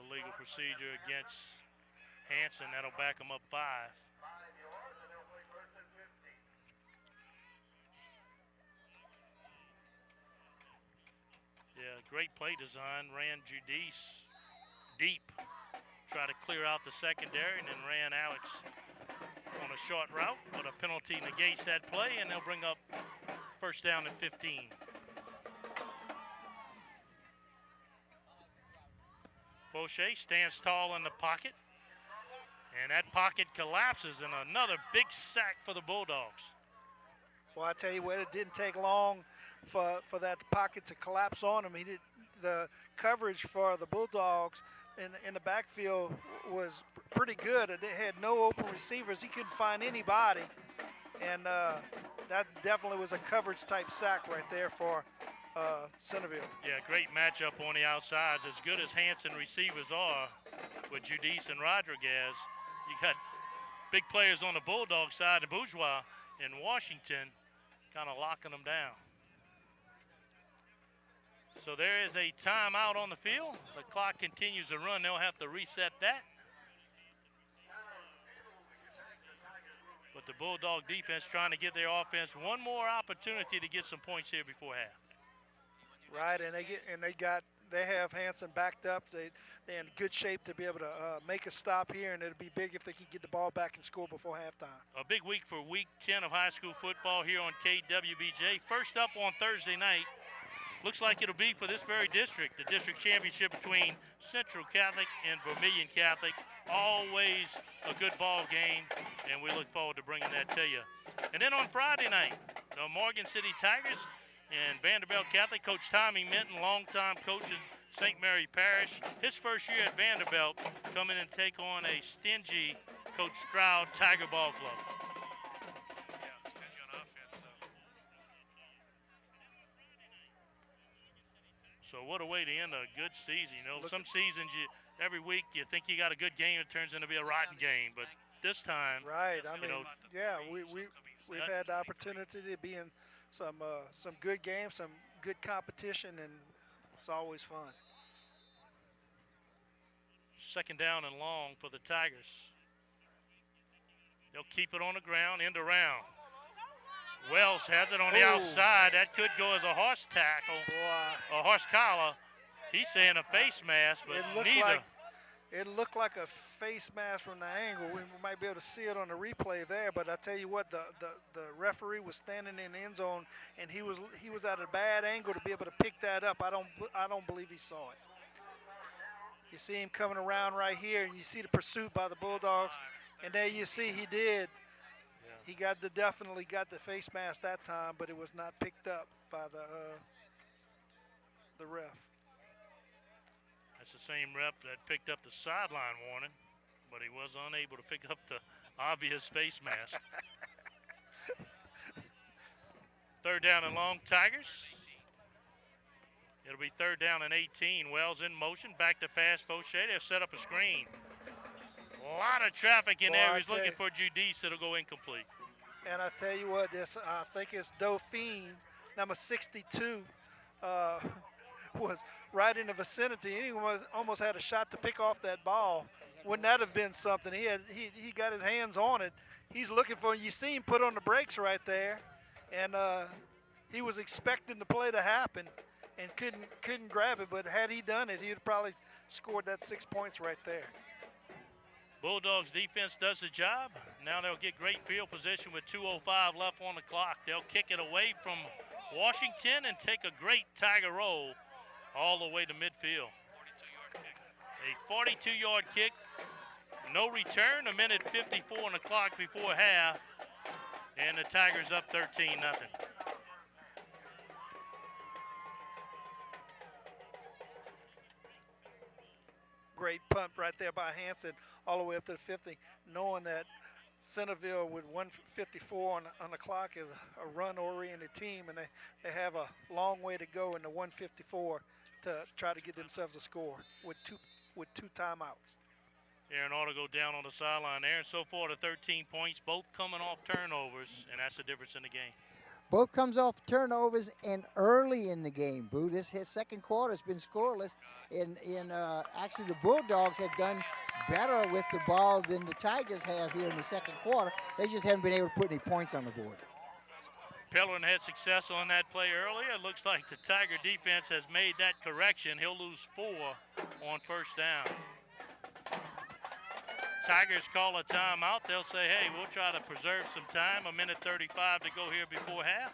Legal procedure against Hanson. That'll back him up 5. great play design, ran Judice deep, tried to clear out the secondary, and then ran Alex on a short route, but a penalty negates that play, and they'll bring up first down and 15. Fauché stands tall in the pocket, and that pocket collapses, and another big sack for the Bulldogs. Well, I tell you what, it didn't take long for that pocket to collapse on him. The coverage for the Bulldogs in the backfield was pretty good, and they had no open receivers. He couldn't find anybody, and that definitely was a coverage type sack right there for Centerville. Yeah, great matchup on the outsides. As good as Hanson receivers are with Judice and Rodriguez, you got big players on the Bulldog side, and Bourgeois in Washington kind of locking them down. So there is a timeout on the field. The clock continues to run. They'll have to reset that. But the Bulldog defense trying to give their offense one more opportunity to get some points here before half. Right, and they have Hanson backed up. They're in good shape to be able to make a stop here, and it'll be big if they can get the ball back and score before halftime. A big week for Week 10 of high school football here on KWBJ. First up on Thursday night, looks like it'll be for this very district, the district championship between Central Catholic and Vermilion Catholic. Always a good ball game, and we look forward to bringing that to you. And then on Friday night, the Morgan City Tigers and Vanderbilt Catholic. Coach Tommy Minton, longtime coach at St. Mary Parish. His first year at Vanderbilt, come in and take on a stingy Coach Stroud Tiger Ball Club. Yeah, stingy on offense. So what a way to end a good season. You know, some seasons every week you think you got a good game, it turns into be a rotten game. But this time, right? I mean, yeah, we've had the opportunity to be in some good games, some good competition, and it's always fun. Second down and long for the Tigers. They'll keep it on the ground, end around. Wells has it on the outside. That could go as a horse tackle, a horse collar. He's saying a face mask, but neither. It looked like a face mask from the angle. We might be able to see it on the replay there, but I tell you what, the referee was standing in the end zone, and he was at a bad angle to be able to pick that up. I don't believe he saw it. You see him coming around right here, and you see the pursuit by the Bulldogs, and there you see he did. He definitely got the face mask that time, but it was not picked up by the ref. That's the same rep that picked up the sideline warning, but he was unable to pick up the obvious face mask. Third down and long, Tigers. It'll be third down and 18. Wells in motion, back to pass, Fauché. They'll set up a screen. A lot of traffic in there. He's looking for Judice. It'll go incomplete. And I tell you what, I think it's Dauphine, number 62, was right in the vicinity. He almost had a shot to pick off that ball. Wouldn't that have been something? He got his hands on it. He's looking for it. You see him put on the brakes right there, and he was expecting the play to happen and couldn't grab it. But had he done it, he'd probably scored that 6 points right there. Bulldogs defense does the job. Now they'll get great field position with 2:05 left on the clock. They'll kick it away from Washington and take a great Tiger roll all the way to midfield. 42-yard kick. A 42-yard kick. No return. 1:54 on the clock before half. And the Tigers up 13-0. Great punt right there by Hanson all the way up to the 50, knowing that Centerville with 1:54 on the clock is a run-oriented team, and they have a long way to go in the 1:54 to try to get themselves a score with two timeouts. Aaron ought to go down on the sideline there. And so far to 13 points, both coming off turnovers, and that's the difference in the game. Both comes off turnovers and early in the game, Boo. His second quarter has been scoreless. Actually, the Bulldogs have done better with the ball than the Tigers have here in the second quarter. They just haven't been able to put any points on the board. Pellerin had success on that play earlier. It looks like the Tiger defense has made that correction. He'll lose 4 on first down. Tigers call a timeout. They'll say, hey, we'll try to preserve some time. 1:35 to go here before half.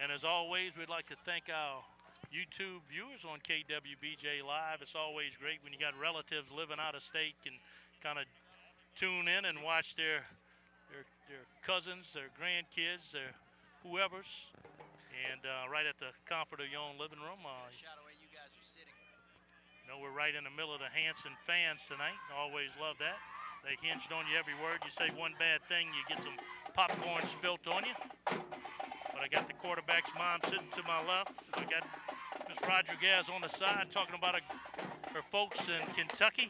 And as always, we'd like to thank our YouTube viewers on KWBJ Live. It's always great when you got relatives living out of state can kind of tune in and watch their cousins, their grandkids, their whoever's, and right at the comfort of your own living room. Shout out where you guys are sitting. You know, we're right in the middle of the Hanson fans tonight. Always love that. They hinged on you every word. You say one bad thing, you get some popcorn spilt on you. But I got the quarterback's mom sitting to my left. I got Miss Rodriguez on the side talking about her folks in Kentucky.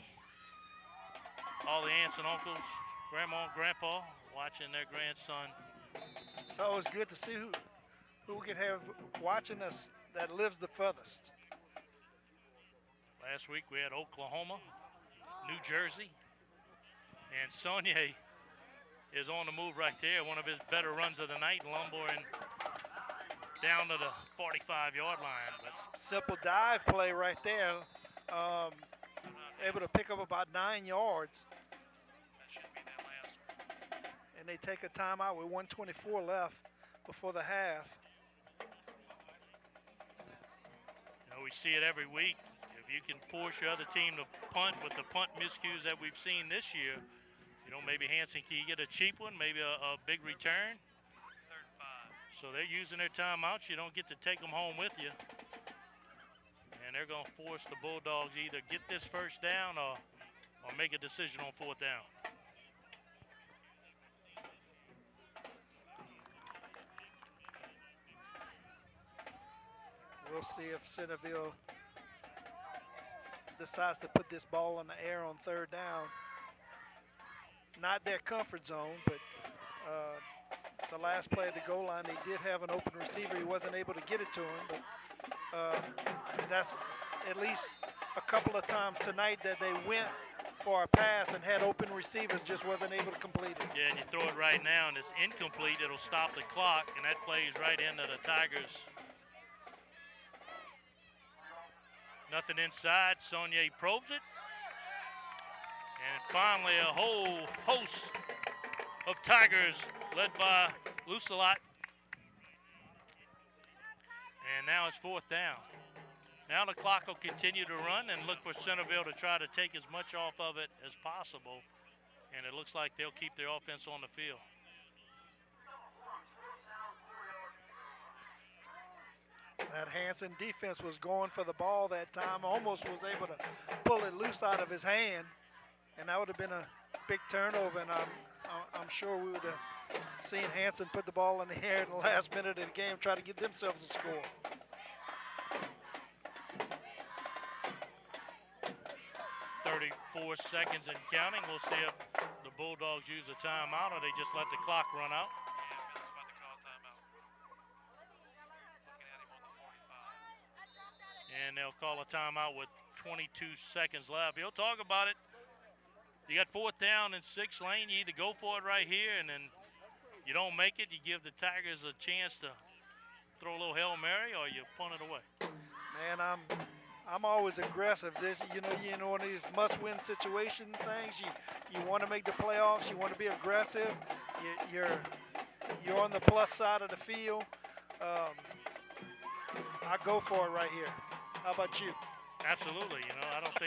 All the aunts and uncles, grandma and grandpa watching their grandson. It's always good to see who we can have watching us that lives the furthest. Last week we had Oklahoma, New Jersey, and Sonye is on the move right there. One of his better runs of the night, lumbering down to the 45-yard line. But Simple dive play right there. Able to pick up about 9 yards. That should be that last one. And they take a timeout with 1:24 left before the half. you know, we see it every week. If you can force your other team to punt with the punt miscues that we've seen this year, you know, maybe Hanson can get a cheap one, maybe a big return. 3rd and 5. So they're using their timeouts. You don't get to take them home with you. And they're going to force the Bulldogs either get this first down or make a decision on 4th down. We'll see if Centerville decides to put this ball in the air on 3rd down. Not their comfort zone, but the last play at the goal line, they did have an open receiver. He wasn't able to get it to him, but that's at least a couple of times tonight that they went for a pass and had open receivers, just wasn't able to complete it. Yeah, and you throw it right now, and it's incomplete. It'll stop the clock, and that plays right into the Tigers. Nothing inside. Sonye probes it. And finally, a whole host of Tigers led by Lucelot. And now it's 4th down. Now the clock will continue to run and look for Centerville to try to take as much off of it as possible. And it looks like they'll keep their offense on the field. That Hanson defense was going for the ball that time, almost was able to pull it loose out of his hand, and that would have been a big turnover, and I'm sure we would have seen Hanson put the ball in the air in the last minute of the game, try to get themselves a score. .34 seconds and counting. We'll see if the Bulldogs use a timeout or they just let the clock run out. Yeah, Mills about to call timeout. Looking at him on the 45. And they'll call a timeout with 22 seconds left. He'll talk about it. You got 4th down and 6 lane. You either go for it right here, and then you don't make it. You give the Tigers a chance to throw a little Hail Mary, or you punt it away. Man, I'm always aggressive. This, you know, one of these must-win situation things. You want to make the playoffs. You want to be aggressive. You're on the plus side of the field. I go for it right here. How about you? Absolutely. You know, I don't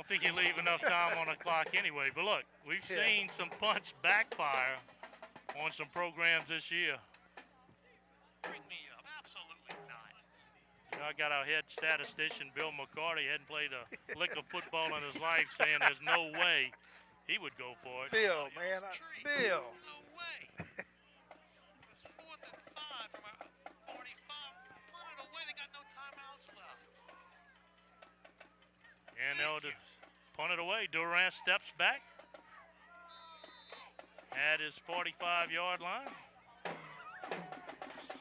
think you leave enough time on the clock anyway. But look, we've seen some punts backfire on some programs this year. Bring me up. Absolutely not. You know, I got our head statistician, Bill McCarty, hadn't played a lick of football in his life, saying there's no way he would go for it. Bill, man. Bill. No way. It's 4th and 5 from our 45. Punt it away. They got no timeouts left. And they'll just punt it away. Durant steps back at his 45-yard line.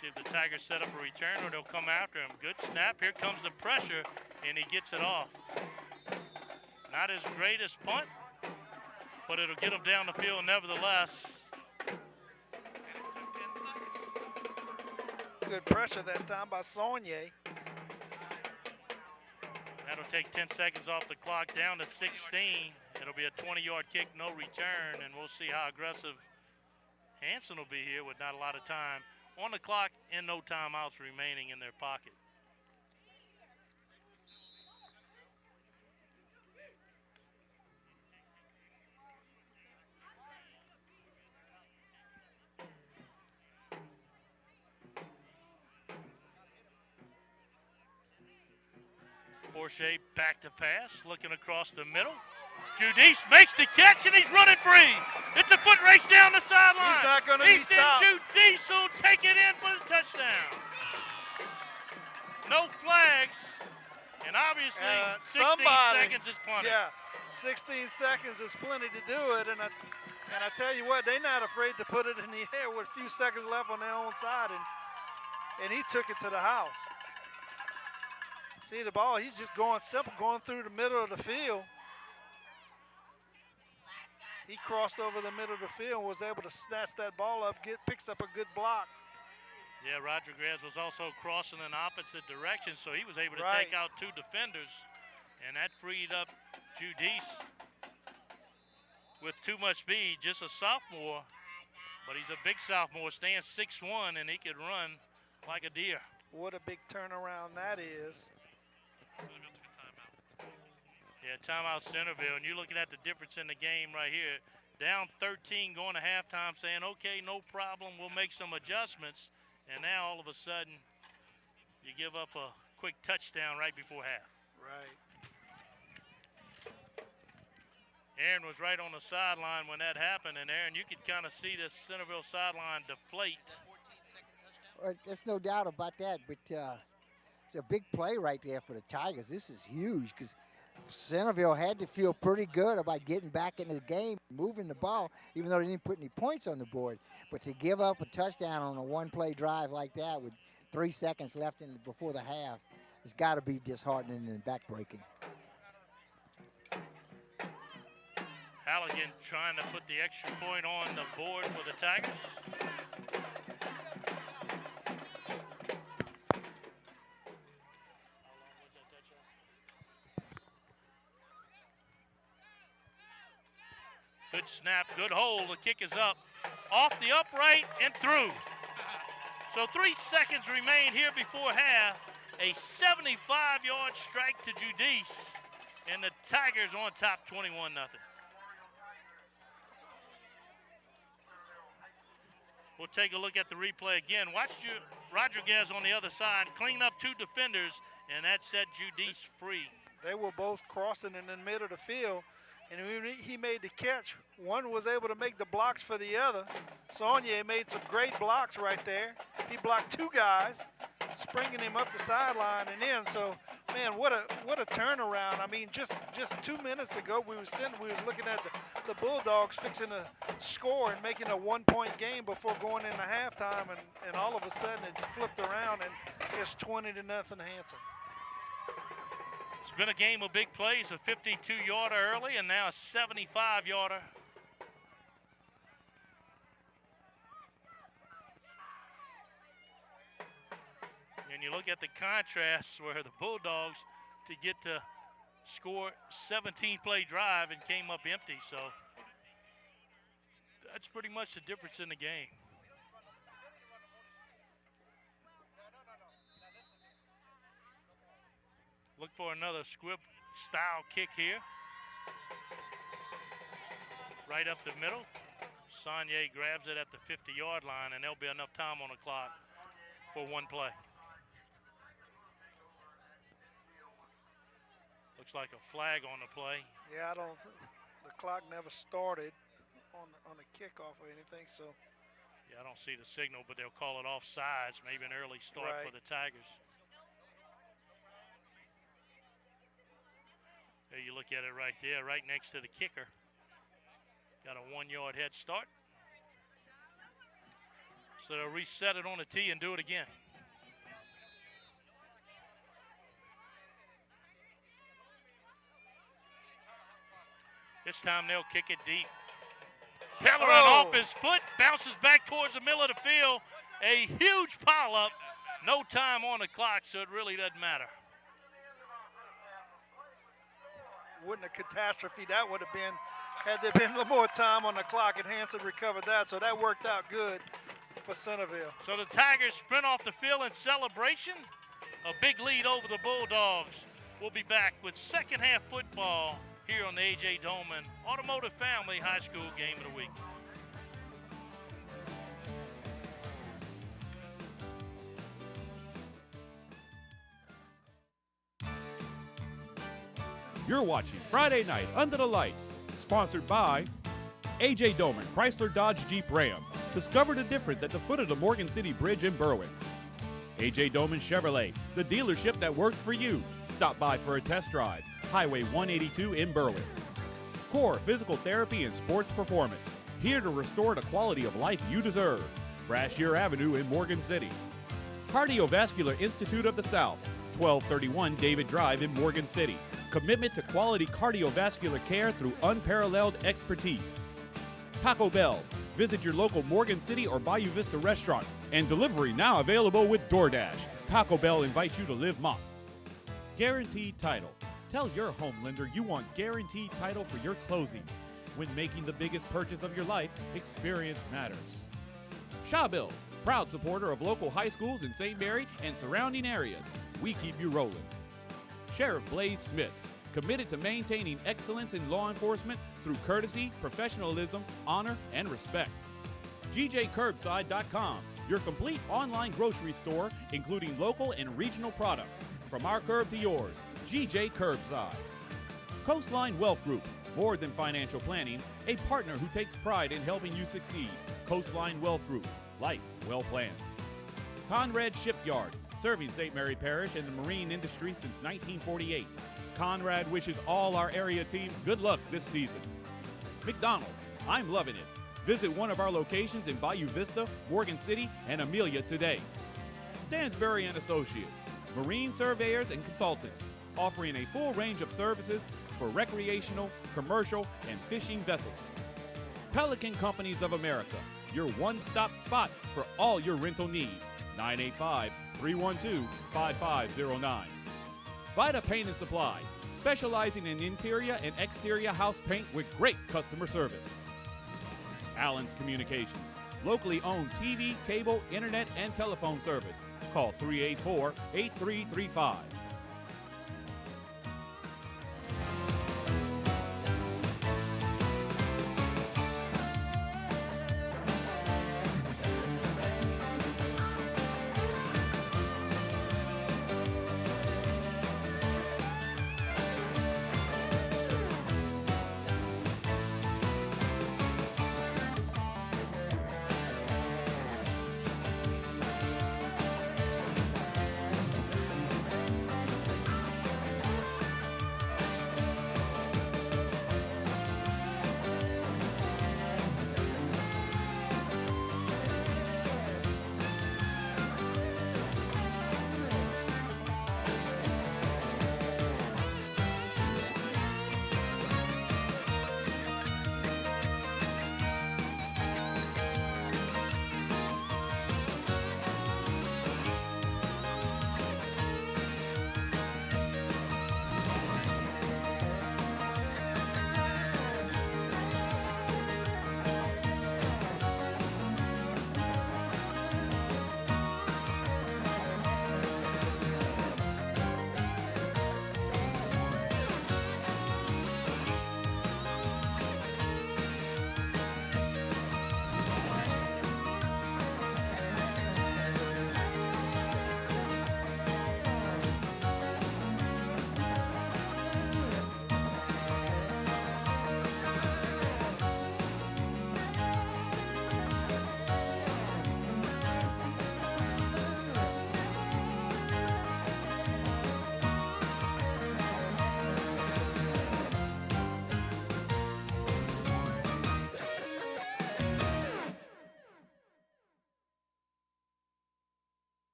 See if the Tigers set up a return or they'll come after him. Good snap. Here comes the pressure, and he gets it off. Not his greatest punt, but it'll get him down the field nevertheless. And it took 10 seconds. Good pressure that time by Saunier. That'll take 10 seconds off the clock, down to 16. It'll be a 20-yard kick, no return, and we'll see how aggressive Hanson will be here with not a lot of time on the clock and no timeouts remaining in their pocket. Porsche back to pass, looking across the middle. Judice makes the catch, and he's running free. It's a foot race down the sideline. He's not going to be stopped. Judice will take it in for the touchdown. No flags, and obviously 16 seconds is plenty. Yeah, 16 seconds is plenty to do it, and I tell you what, they're not afraid to put it in the air with a few seconds left on their own side, and he took it to the house. See the ball, he's just going simple, going through the middle of the field. He crossed over the middle of the field and was able to snatch that ball up, picks up a good block. Yeah, Rodriguez was also crossing in opposite direction, so he was able to Right. take out two defenders, and that freed up Judice with too much speed, just a sophomore, but he's a big sophomore, stands 6'1", and he could run like a deer. What a big turnaround that is. Centerville took a timeout. Yeah, timeout Centerville, and you're looking at the difference in the game right here. Down 13 going to halftime, saying, okay, no problem, we'll make some adjustments. And now all of a sudden, you give up a quick touchdown right before half. Right. Aaron was right on the sideline when that happened, and Aaron, you could kind of see this Centerville sideline deflate. 14-second touchdown. There's no doubt about that, but it's a big play right there for the Tigers. This is huge because Centerville had to feel pretty good about getting back into the game, moving the ball, even though they didn't put any points on the board. But to give up a touchdown on a one-play drive like that with 3 seconds left before the half, it's got to be disheartening and backbreaking. Halligan trying to put the extra point on the board for the Tigers. Good snap, good hold. The kick is up, off the upright and through. So 3 seconds remain here before half. A 75-yard strike to Judice, and the Tigers on top 21-0. We'll take a look at the replay again. Watch Rodriguez on the other side clean up two defenders, and that set Judice free. They were both crossing in the middle of the field, and when he made the catch, one was able to make the blocks for the other. Saunier made some great blocks right there. He blocked two guys, springing him up the sideline and in. So, man, what a turnaround. I mean, just 2 minutes ago, we was looking at the Bulldogs fixing to score and making a 1-point game before going into halftime, and all of a sudden it flipped around and it's 20-0 Hanson. It's been a game of big plays, a 52-yarder early and now a 75-yarder. And you look at the contrast where the Bulldogs to get to score 17-play drive and came up empty. So that's pretty much the difference in the game. Look for another squib-style kick here. Right up the middle. Saunier grabs it at the 50-yard line, and there'll be enough time on the clock for one play. Looks like a flag on the play. Yeah, the clock never started on the kickoff or anything, so. Yeah, I don't see the signal, but they'll call it offsides, maybe an early start Right. for the Tigers. There you look at it right there, right next to the kicker. Got a 1-yard head start. So they'll reset it on the tee and do it again. This time they'll kick it deep. Pellerin off his foot, bounces back towards the middle of the field. A huge pile-up. No time on the clock, so it really doesn't matter. Wouldn't a catastrophe that would have been had there been a little more time on the clock, and Hanson recovered that, so that worked out good for Centerville. So the Tigers sprint off the field in celebration. A big lead over the Bulldogs. We'll be back with second half football here on the A.J. Doman Automotive Family High School Game of the Week. You're watching Friday Night Under the Lights, sponsored by A.J. Doman Chrysler Dodge Jeep Ram. Discover the difference at the foot of the Morgan City Bridge in Berwick. A.J. Doman Chevrolet, the dealership that works for you. Stop by for a test drive. Highway 182 in Berwick. Core Physical Therapy and Sports Performance, here to restore the quality of life you deserve. Brashear Avenue in Morgan City. Cardiovascular Institute of the South, 1231 David Drive in Morgan City. Commitment to quality cardiovascular care through unparalleled expertise. Taco Bell. Visit your local Morgan City or Bayou Vista restaurants, and delivery now available with DoorDash. Taco Bell invites you to live Moss. Guaranteed Title. Tell your home lender you want guaranteed title for your closing. When making the biggest purchase of your life, experience matters. Shaw Bills, proud supporter of local high schools in St. Mary and surrounding areas. We keep you rolling. Sheriff Blaze Smith, committed to maintaining excellence in law enforcement through courtesy, professionalism, honor, and respect. GJCurbside.com, your complete online grocery store, including local and regional products. From our curb to yours, GJ Curbside. Coastline Wealth Group, more than financial planning, a partner who takes pride in helping you succeed. Coastline Wealth Group, life well planned. Conrad Shipyard, serving St. Mary Parish and the marine industry since 1948. Conrad wishes all our area teams good luck this season. McDonald's, I'm loving it. Visit one of our locations in Bayou Vista, Morgan City, and Amelia today. Stansbury and Associates, marine surveyors and consultants, offering a full range of services for recreational, commercial, and fishing vessels. Pelican Companies of America, your one-stop spot for all your rental needs. 985-312-5509. Vita Paint and Supply, specializing in interior and exterior house paint with great customer service. Allen's Communications, locally owned TV, cable, internet, and telephone service. Call 384-8335.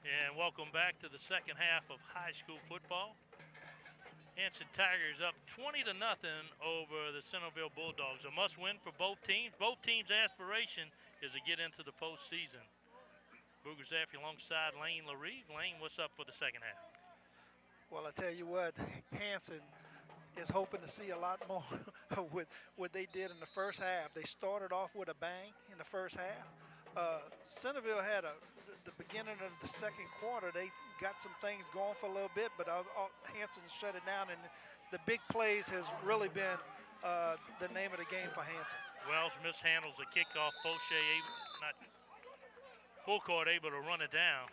And welcome back to the second half of high school football. Hanson Tigers up 20-0 over the Centerville Bulldogs. A must-win for both teams. Both teams' aspiration is to get into the postseason. Booger Zaffe alongside Lane LaRive. Lane, what's up for the second half? Well, I tell you what, Hanson is hoping to see a lot more with what they did in the first half. They started off with a bang in the first half. Centerville had the beginning of the second quarter. They got some things going for a little bit, but Hanson shut it down, and the big plays has really been the name of the game for Hanson. Wells mishandles the kickoff. Fauché not full court able to run it down,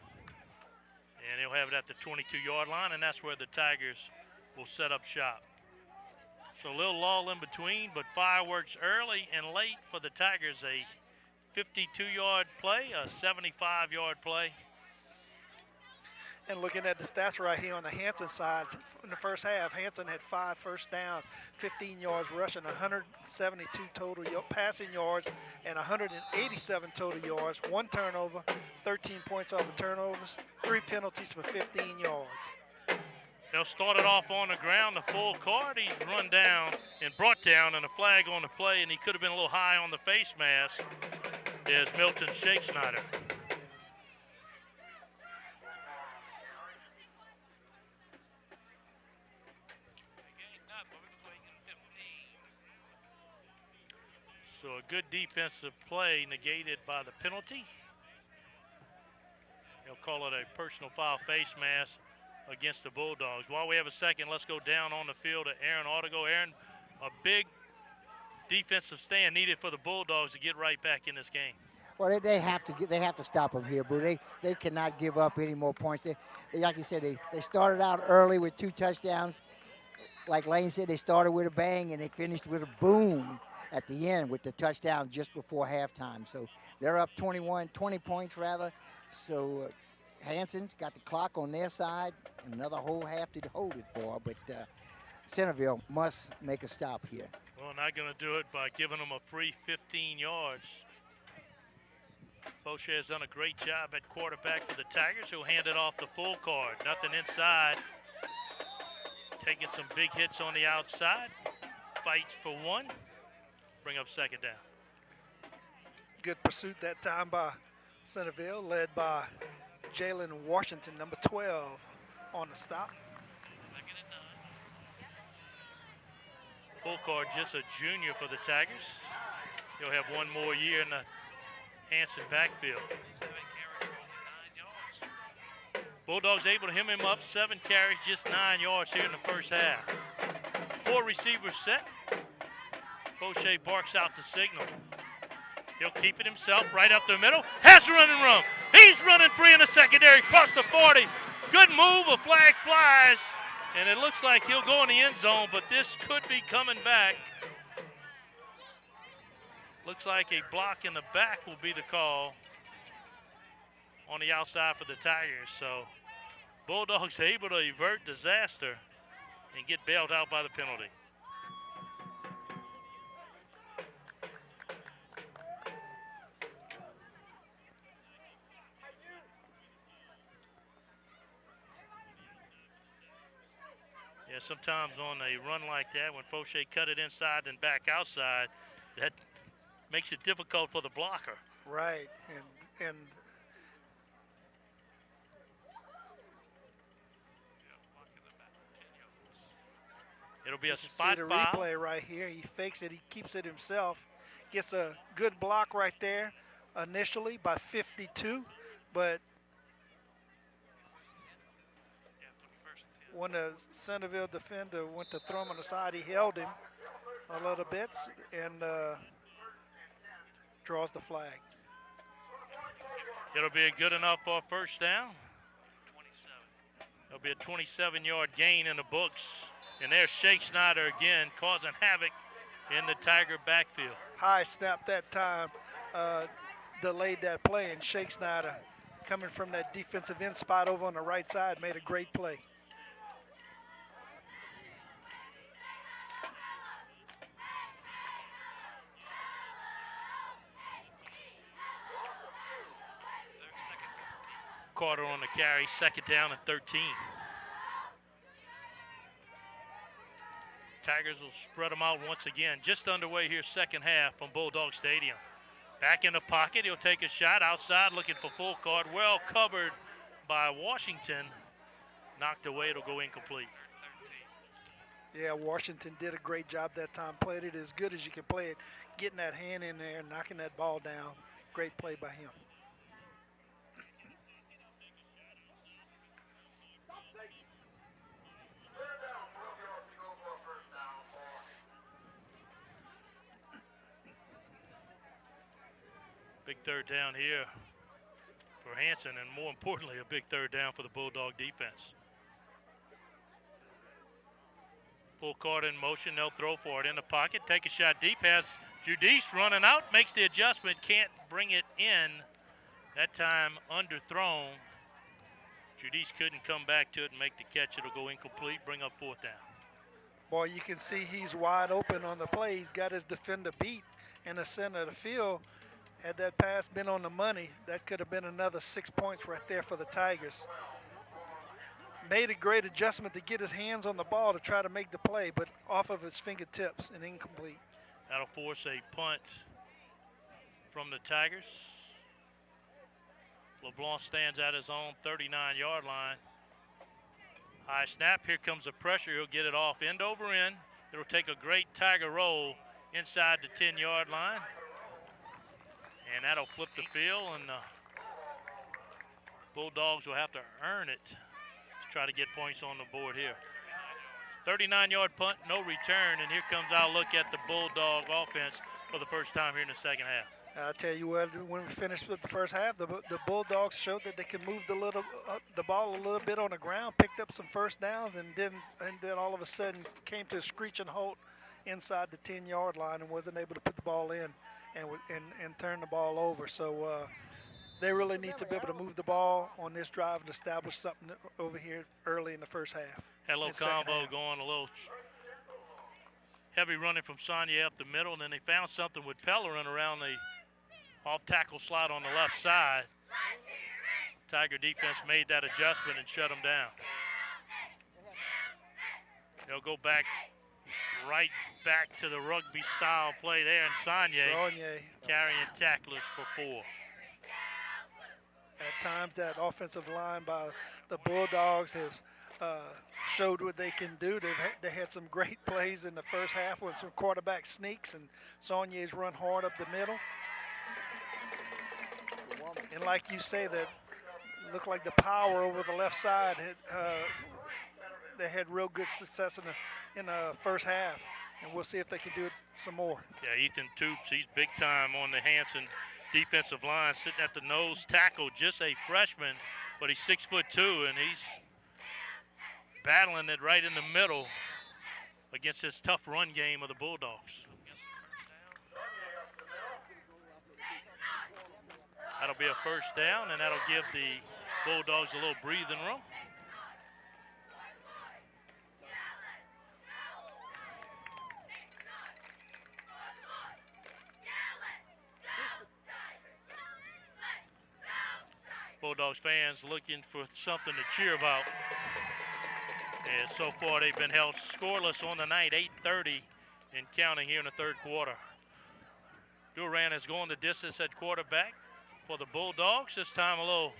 and he'll have it at the 22-yard line, and that's where the Tigers will set up shop. So a little lull in between, but fireworks early and late for the Tigers. A 52-yard play, a 75-yard play. And looking at the stats right here on the Hanson side, in the first half, Hanson had 5 first downs, 15 yards rushing, 172 total passing yards, and 187 total yards. 1 turnover, 13 points off the turnovers, 3 penalties for 15 yards. They'll start it off on the ground, the full court. He's run down and brought down, and a flag on the play, and he could have been a little high on the face mask, is Milton Shakesneider. So a good defensive play negated by the penalty. They'll call it a personal foul face mask against the Bulldogs. While we have a second, let's go down on the field to Aaron Autigo. Aaron, a big defensive stand needed for the Bulldogs to get right back in this game. Well, they have to stop them here, Boo. They cannot give up any more points. They like you said, they started out early with 2 touchdowns. Like Lane said, they started with a bang and they finished with a boom at the end with the touchdown just before halftime. So they're up 20 points rather. So Hanson's got the clock on their side, another whole half to hold it for, but Centerville must make a stop here. Well, not going to do it by giving them a free 15 yards. Fauché has done a great job at quarterback for the Tigers, who'll hand it off the full card. Nothing inside. Taking some big hits on the outside. Fights for 1. Bring up second down. Good pursuit that time by Centerville, led by Jalen Washington, number 12, on the stop. Second and 9. Full card, just a junior for the Tigers. He'll have 1 more year in the Hanson backfield. 7 carries for only 9 yards. Bulldogs able to hem him up. 7 carries, just 9 yards here in the first half. 4 receivers set. Fauché barks out the signal. He'll keep it himself right up the middle. Has running room. He's running free in the secondary. Across the 40. Good move. A flag flies. And it looks like he'll go in the end zone, but this could be coming back. Looks like a block in the back will be the call on the outside for the Tigers. So Bulldogs able to avert disaster and get bailed out by the penalty. Yeah, sometimes on a run like that, when Fauché cut it inside and back outside, that makes it difficult for the blocker. Right, and It'll be a you can spot see the foul. replay right here. He fakes it. He keeps it himself. Gets a good block right there initially by 52, but when the Centerville defender went to throw him on the side, he held him a little bit and draws the flag. It'll be a good enough for a first down. 27. It'll be a 27-yard gain in the books. And there's Shakesneider again, causing havoc in the Tiger backfield. High snap that time, delayed that play, and Shakesneider, coming from that defensive end spot over on the right side, made a great play. Carter on the carry, 2nd down and 13. Tigers will spread them out once again. Just underway here, second half from Bulldog Stadium. Back in the pocket, he'll take a shot outside, looking for full court. Well covered by Washington. Knocked away, it'll go incomplete. Yeah, Washington did a great job that time. Played it as good as you can play it. Getting that hand in there, knocking that ball down. Great play by him. Big third down here for Hanson, and more importantly, a big third down for the Bulldog defense. Full court in motion, they'll throw for it in the pocket, take a shot deep, has Judice running out, makes the adjustment, can't bring it in. That time underthrown. Judice couldn't come back to it and make the catch. It'll go incomplete, bring up 4th down. Boy, you can see he's wide open on the play. He's got his defender beat in the center of the field. Had that pass been on the money, that could have been another 6 points right there for the Tigers. Made a great adjustment to get his hands on the ball to try to make the play, but off of his fingertips and incomplete. That'll force a punt from the Tigers. LeBlanc stands at his own 39-yard line. High snap, here comes the pressure. He'll get it off end over end. It'll take a great Tiger roll inside the 10-yard line. And that'll flip the field, and the Bulldogs will have to earn it to try to get points on the board here. 39-yard punt, no return, and here comes our look at the Bulldog offense for the first time here in the second half. I'll tell you what, when we finished with the first half, the Bulldogs showed that they could move the ball a little bit on the ground, picked up some first downs, and then all of a sudden came to a screeching halt inside the 10-yard line and wasn't able to put the ball in and turn the ball over. So they really need to be able to move the ball on this drive and establish something over here early in the first half. Had a little combo going, a little heavy running from Saunier up the middle, and then they found something with Pellerin around the off-tackle slot on the left side. Tiger defense made that adjustment and shut them down. They'll go right back to the rugby-style play there, and Saunier carrying tacklers for 4. At times, that offensive line by the Bulldogs has showed what they can do. They had some great plays in the first half with some quarterback sneaks, and Saunier's run hard up the middle. And like you say, that looked like the power over the left side. They had real good success in the first half, and we'll see if they can do it some more. Yeah, Ethan Toops, he's big time on the Hanson defensive line, sitting at the nose tackle, just a freshman, but he's 6'2", and he's battling it right in the middle against this tough run game of the Bulldogs. That'll be a first down, and that'll give the Bulldogs a little breathing room. Bulldogs fans looking for something to cheer about. And so far they've been held scoreless on the night, 8:30 and counting here in the third quarter. Duran is going the distance at quarterback for the Bulldogs. This time a little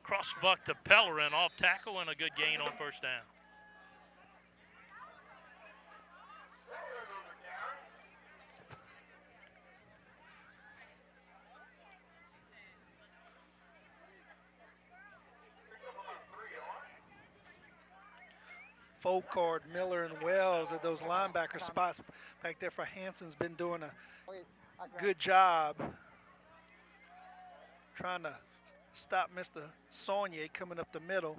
cross buck to Pellerin off tackle and a good gain on first down. Folkard, Miller, and Wells at those linebacker spots back there for Hanson's been doing a good job trying to stop Mr. Saunier coming up the middle.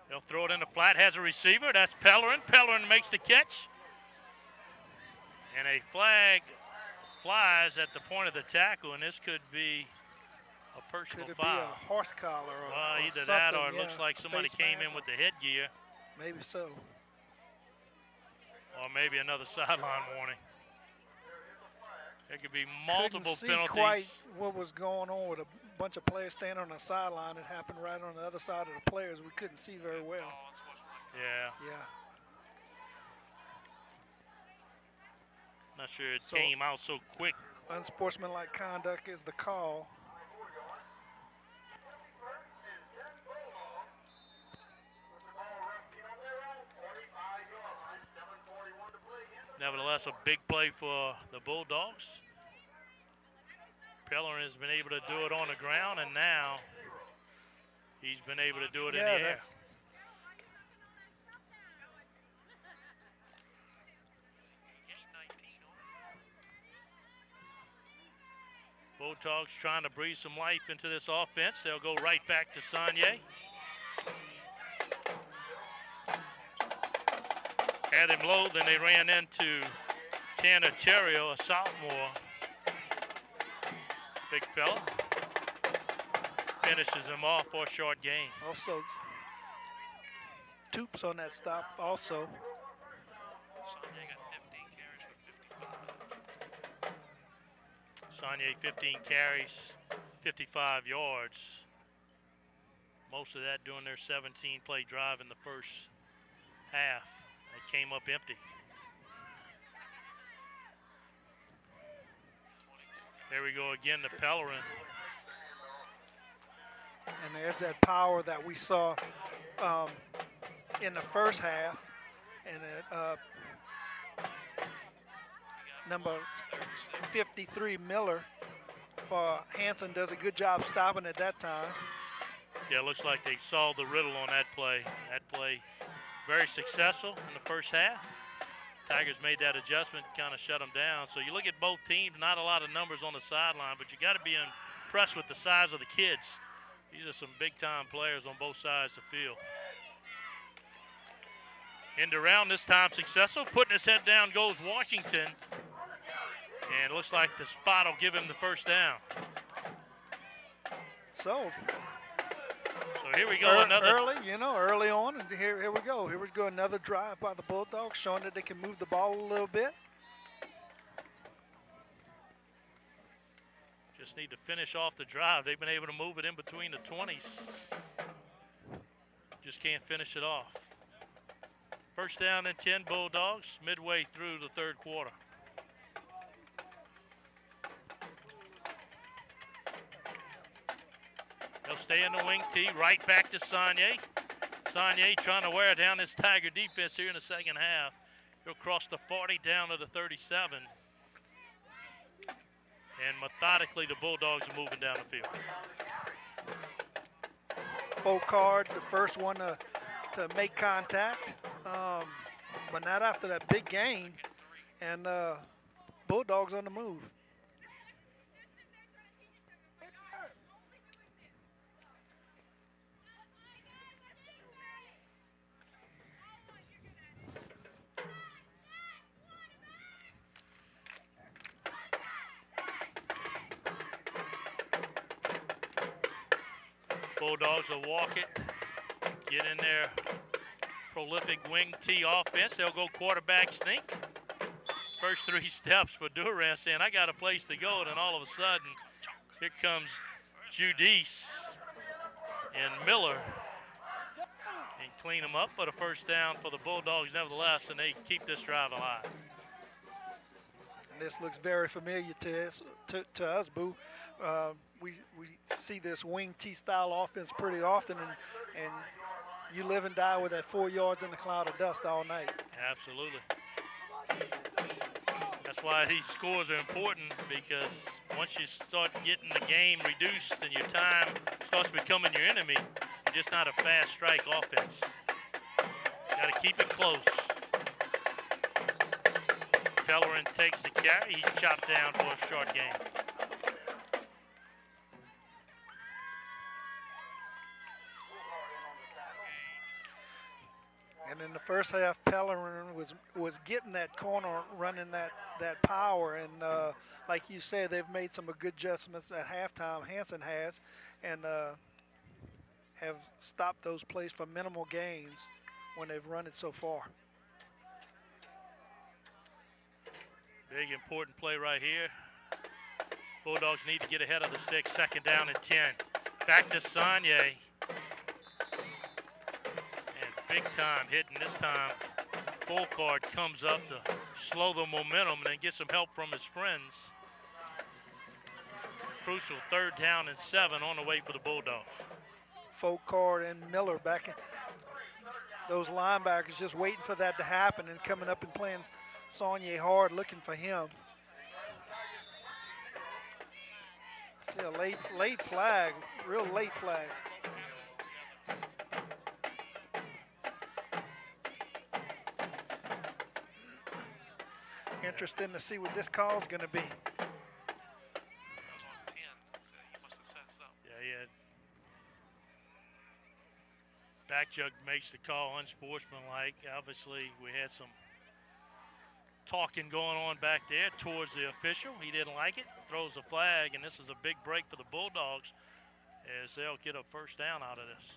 They'll throw it in the flat, has a receiver, that's Pellerin. Pellerin makes the catch. And a flag flies at the point of the tackle, and this could be a personal Could it foul. be a horse collar or Either something, that or it yeah, looks like somebody face came mask. in with the headgear, Maybe so. or maybe another sideline warning. There could be multiple Couldn't see penalties. quite what was going on with a bunch of players standing on the sideline. It happened right on the other side of the players. We couldn't see very well. Yeah. Yeah. Not sure it So- came out so quick. Unsportsmanlike conduct is the call. Nevertheless, a big play for the Bulldogs. Pellerin has been able to do it on the ground, and now he's been able to do it in the air. that's- Bulldogs trying to breathe some life into this offense. They'll go right back to Sanye. Had him low, then they ran into Tanner Terrio, a sophomore. Big fella. Finishes him off for a short gain. Also, Toops on that stop also. Sonny got 15 carries for 55. Sanye 15 carries, 55 yards. Most of that during their 17-play drive in the first half. It came up empty. There we go again to Pellerin. And there's that power that we saw in the first half. And number 53, Miller, for Hanson, does a good job stopping at that time. Yeah, it looks like they saw the riddle on that play. That play very successful in the first half. Tigers made that adjustment, kind of shut them down. So you look at both teams, not a lot of numbers on the sideline, but you got to be impressed with the size of the kids. These are some big-time players on both sides of the field. End around this time successful. Putting his head down goes Washington. And it looks like the spot will give him the first down. So here we go, another. Early on, and here we go. Here we go, another drive by the Bulldogs, showing that they can move the ball a little bit. Just need to finish off the drive. They've been able to move it in between the 20s. Just can't finish it off. First down and 10 Bulldogs midway through the third quarter. They'll stay in the wing tee, right back to Sanye. Sanye trying to wear down this Tiger defense here in the second half. He'll cross the 40 down to the 37. And methodically, the Bulldogs are moving down the field. Full card, the first one to make contact, but not after that big gain. And Bulldogs on the move. Bulldogs will walk it, get in their prolific wing tee offense. They'll go quarterback sneak. First three steps for Durant saying, I got a place to go. And then all of a sudden, here comes Judice and Miller and clean them up. But a first down for the Bulldogs nevertheless, and they keep this drive alive. And this looks very familiar to us, Boo. We see this wing T style offense pretty often, and you live and die with that 4 yards in the cloud of dust all night. Absolutely. That's why these scores are important, because once you start getting the game reduced and your time starts becoming your enemy, you're just not a fast strike offense. Got to keep it close. Pellerin takes the carry. He's chopped down for a short gain. And in the first half, Pellerin was getting that corner, running that power. And like you said, they've made some good adjustments at halftime, Hanson has, and have stopped those plays for minimal gains when they've run it so far. Big important play right here. Bulldogs need to get ahead of the stick. 2nd down and 10. Back to Sonye. And big time hitting this time. Full card comes up to slow the momentum and then get some help from his friends. Crucial 3rd down and 7 on the way for the Bulldogs. Folkard and Miller back in. Those linebackers just waiting for that to happen and coming up and playing Sonye hard, looking for him. See a late flag, real late flag. Interesting to see what this call is going to be. That was on 10, so he must have said something. Yeah, he had. Backjug makes the call unsportsmanlike. Obviously, we had some talking going on back there towards the official. He didn't like it, throws a flag, and this is a big break for the Bulldogs as they'll get a 1st down out of this.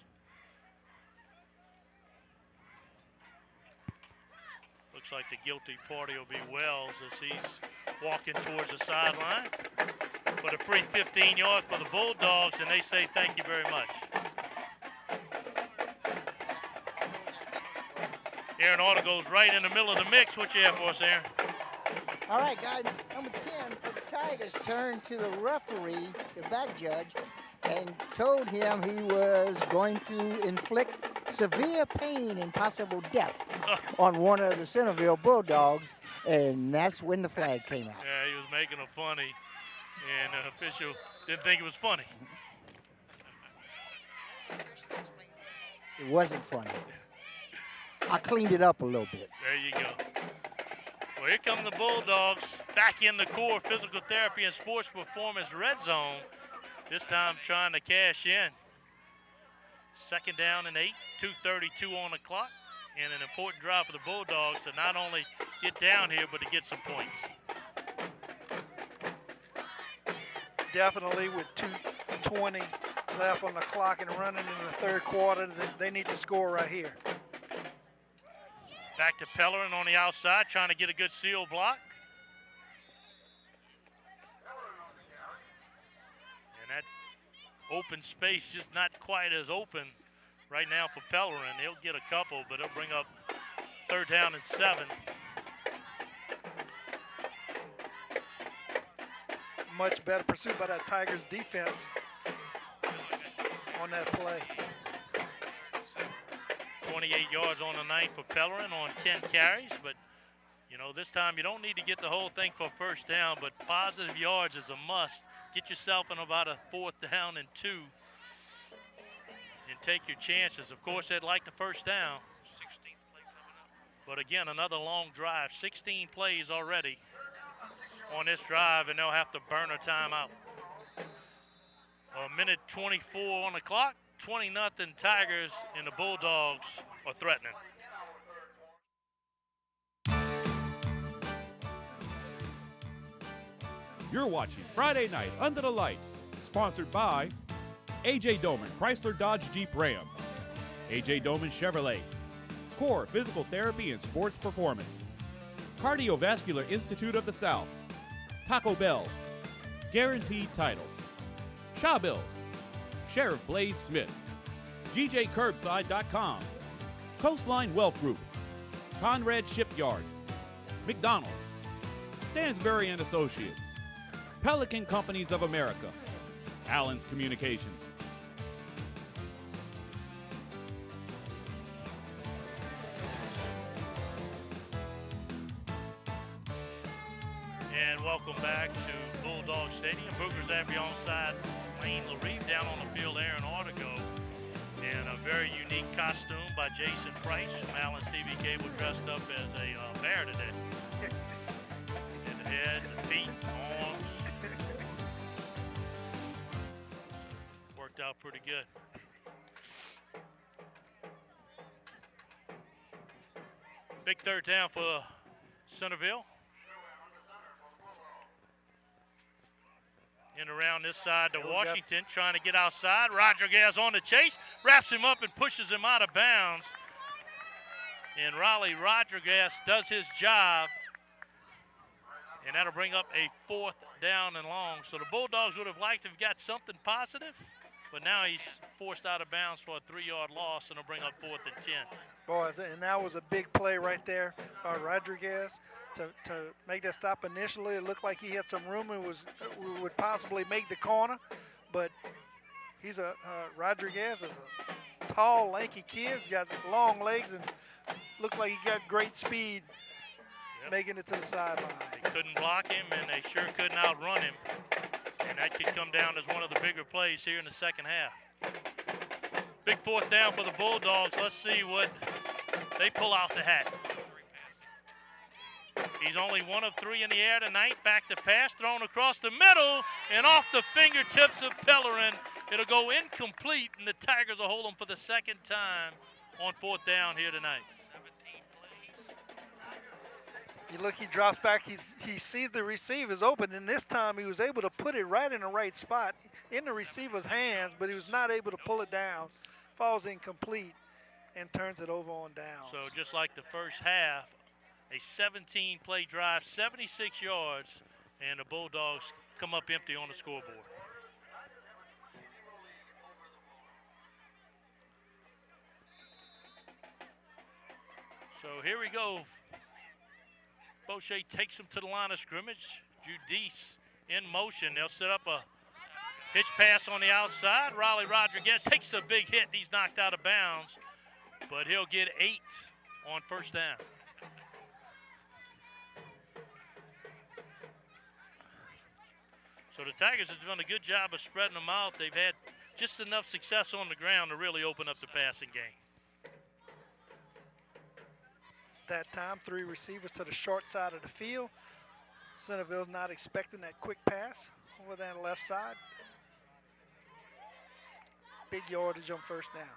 Looks like the guilty party will be Wells as he's walking towards the sideline. But a free 15 yards for the Bulldogs, and they say thank you very much. Aaron Auto goes right in the middle of the mix. What you have for us, Aaron? All right, guy number 10 for the Tigers turned to the referee, the back judge, and told him he was going to inflict severe pain and possible death on one of the Centerville Bulldogs, and that's when the flag came out. Yeah, he was making it funny, and the official didn't think it was funny. It wasn't funny. I cleaned it up a little bit. There you go. Well, here come the Bulldogs back in the core physical therapy and sports performance red zone. This time trying to cash in. 2nd down and 8, 2:32 on the clock, and an important drive for the Bulldogs to not only get down here, but to get some points. Definitely with 2:20 left on the clock and running in the 3rd quarter, they need to score right here. Back to Pellerin on the outside, trying to get a good seal block. And that open space just not quite as open right now for Pellerin. He'll get a couple, but he'll bring up 3rd down and 7. Much better pursuit by that Tigers defense on that play. 28 yards on the night for Pellerin on 10 carries, but you know, this time you don't need to get the whole thing for 1st down, but positive yards is a must. Get yourself in about a 4th down and 2 and take your chances. Of course, they'd like the 1st down. 16th play coming up. But again, another long drive, 16 plays already on this drive, and they'll have to burn a timeout. A minute 24 on the clock. 20-0 Tigers, and the Bulldogs are threatening. You're watching Friday Night Under the Lights, sponsored by A.J. Doman, Chrysler Dodge Jeep Ram, A.J. Doman Chevrolet, Core Physical Therapy and Sports Performance, Cardiovascular Institute of the South, Taco Bell, Guaranteed Title, Shaw Bills, Sheriff Blaze Smith, GJCurbside.com, Coastline Wealth Group, Conrad Shipyard, McDonald's, Stansbury and Associates, Pelican Companies of America, Allen's Communications. And welcome back to Bulldog Stadium. Boogers have you on side. Lane LaRive down on the field, Aaron Artigo. And a very unique costume by Jason Price from Allen's TV Cable, dressed up as a bear today. And the head, the feet, arms. Worked out pretty good. Big 3rd down for Centerville. In around this side to Washington, trying to get outside. Rodriguez on the chase, wraps him up and pushes him out of bounds. And Raleigh Rodriguez does his job. And that'll bring up a 4th down and long. So the Bulldogs would have liked to have got something positive, but now he's forced out of bounds for a 3-yard loss, and it'll bring up 4th and 10. Boys, and that was a big play right there by Rodriguez to make that stop initially. It looked like he had some room and would possibly make the corner, but Rodriguez is a tall, lanky kid. He's got long legs and looks like he got great speed. Yep. Making it to the sideline. They couldn't block him, and they sure couldn't outrun him. And that could come down as one of the bigger plays here in the second half. Big 4th down for the Bulldogs. Let's see what they pull out the hat. He's only 1 of 3 in the air tonight. Back to pass, thrown across the middle, and off the fingertips of Pellerin. It'll go incomplete, and the Tigers will hold him for the second time on 4th down here tonight. You look, he drops back, he sees the receiver's open, and this time he was able to put it right in the right spot in the receiver's hands, but he was not able to pull it down. Falls incomplete and turns it over on down. So just like the first half, a 17-play drive, 76 yards, and the Bulldogs come up empty on the scoreboard. So here we go. Fauché takes him to the line of scrimmage. Judice in motion. They'll set up a pitch pass on the outside. Riley Rodriguez takes a big hit. He's knocked out of bounds, but he'll get 8 on 1st down. So the Tigers have done a good job of spreading them out. They've had just enough success on the ground to really open up the passing game. That time, 3 receivers to the short side of the field. Centerville's not expecting that quick pass over there on the left side. Big yardage on 1st down.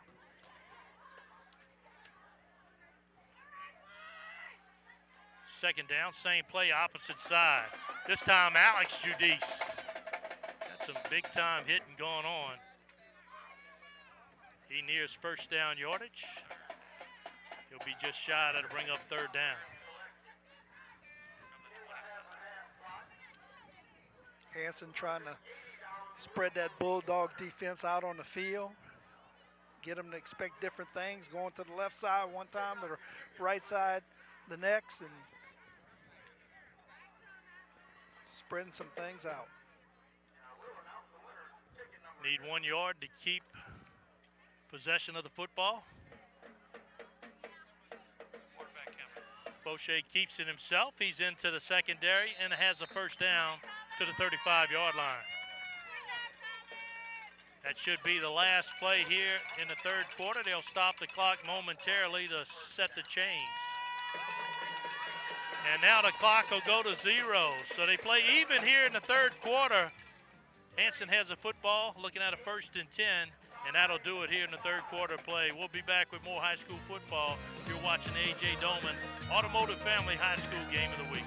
Second down, same play, opposite side. This time, Alex Judice. Got some big-time hitting going on. He nears 1st down yardage. He'll be just shy. That'll bring up 3rd down. Hanson trying to spread that Bulldog defense out on the field. Get them to expect different things. Going to the left side one time, to the right side the next, and spreading some things out. Need 1 yard to keep possession of the football. Fauché keeps it himself. He's into the secondary and has a 1st down to the 35-yard line. That should be the last play here in the 3rd quarter. They'll stop the clock momentarily to set the chains. And now the clock will go to 0. So they play even here in the 3rd quarter. Hanson has a football, looking at a 1st and 10. And that'll do it here in the 3rd quarter play. We'll be back with more high school football. You're watching the A.J. Doman Automotive Family High School Game of the Week.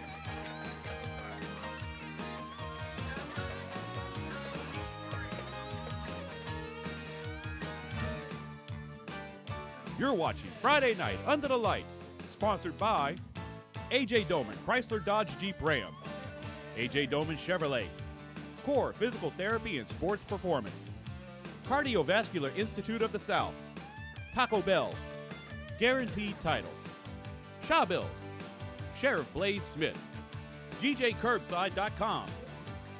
You're watching Friday Night Under the Lights, sponsored by A.J. Doman Chrysler Dodge Jeep Ram, A.J. Doman Chevrolet, Core Physical Therapy and Sports Performance, Cardiovascular Institute of the South, Taco Bell, Guaranteed Title, Shaw Bills, Sheriff Blaze Smith, GJCurbside.com,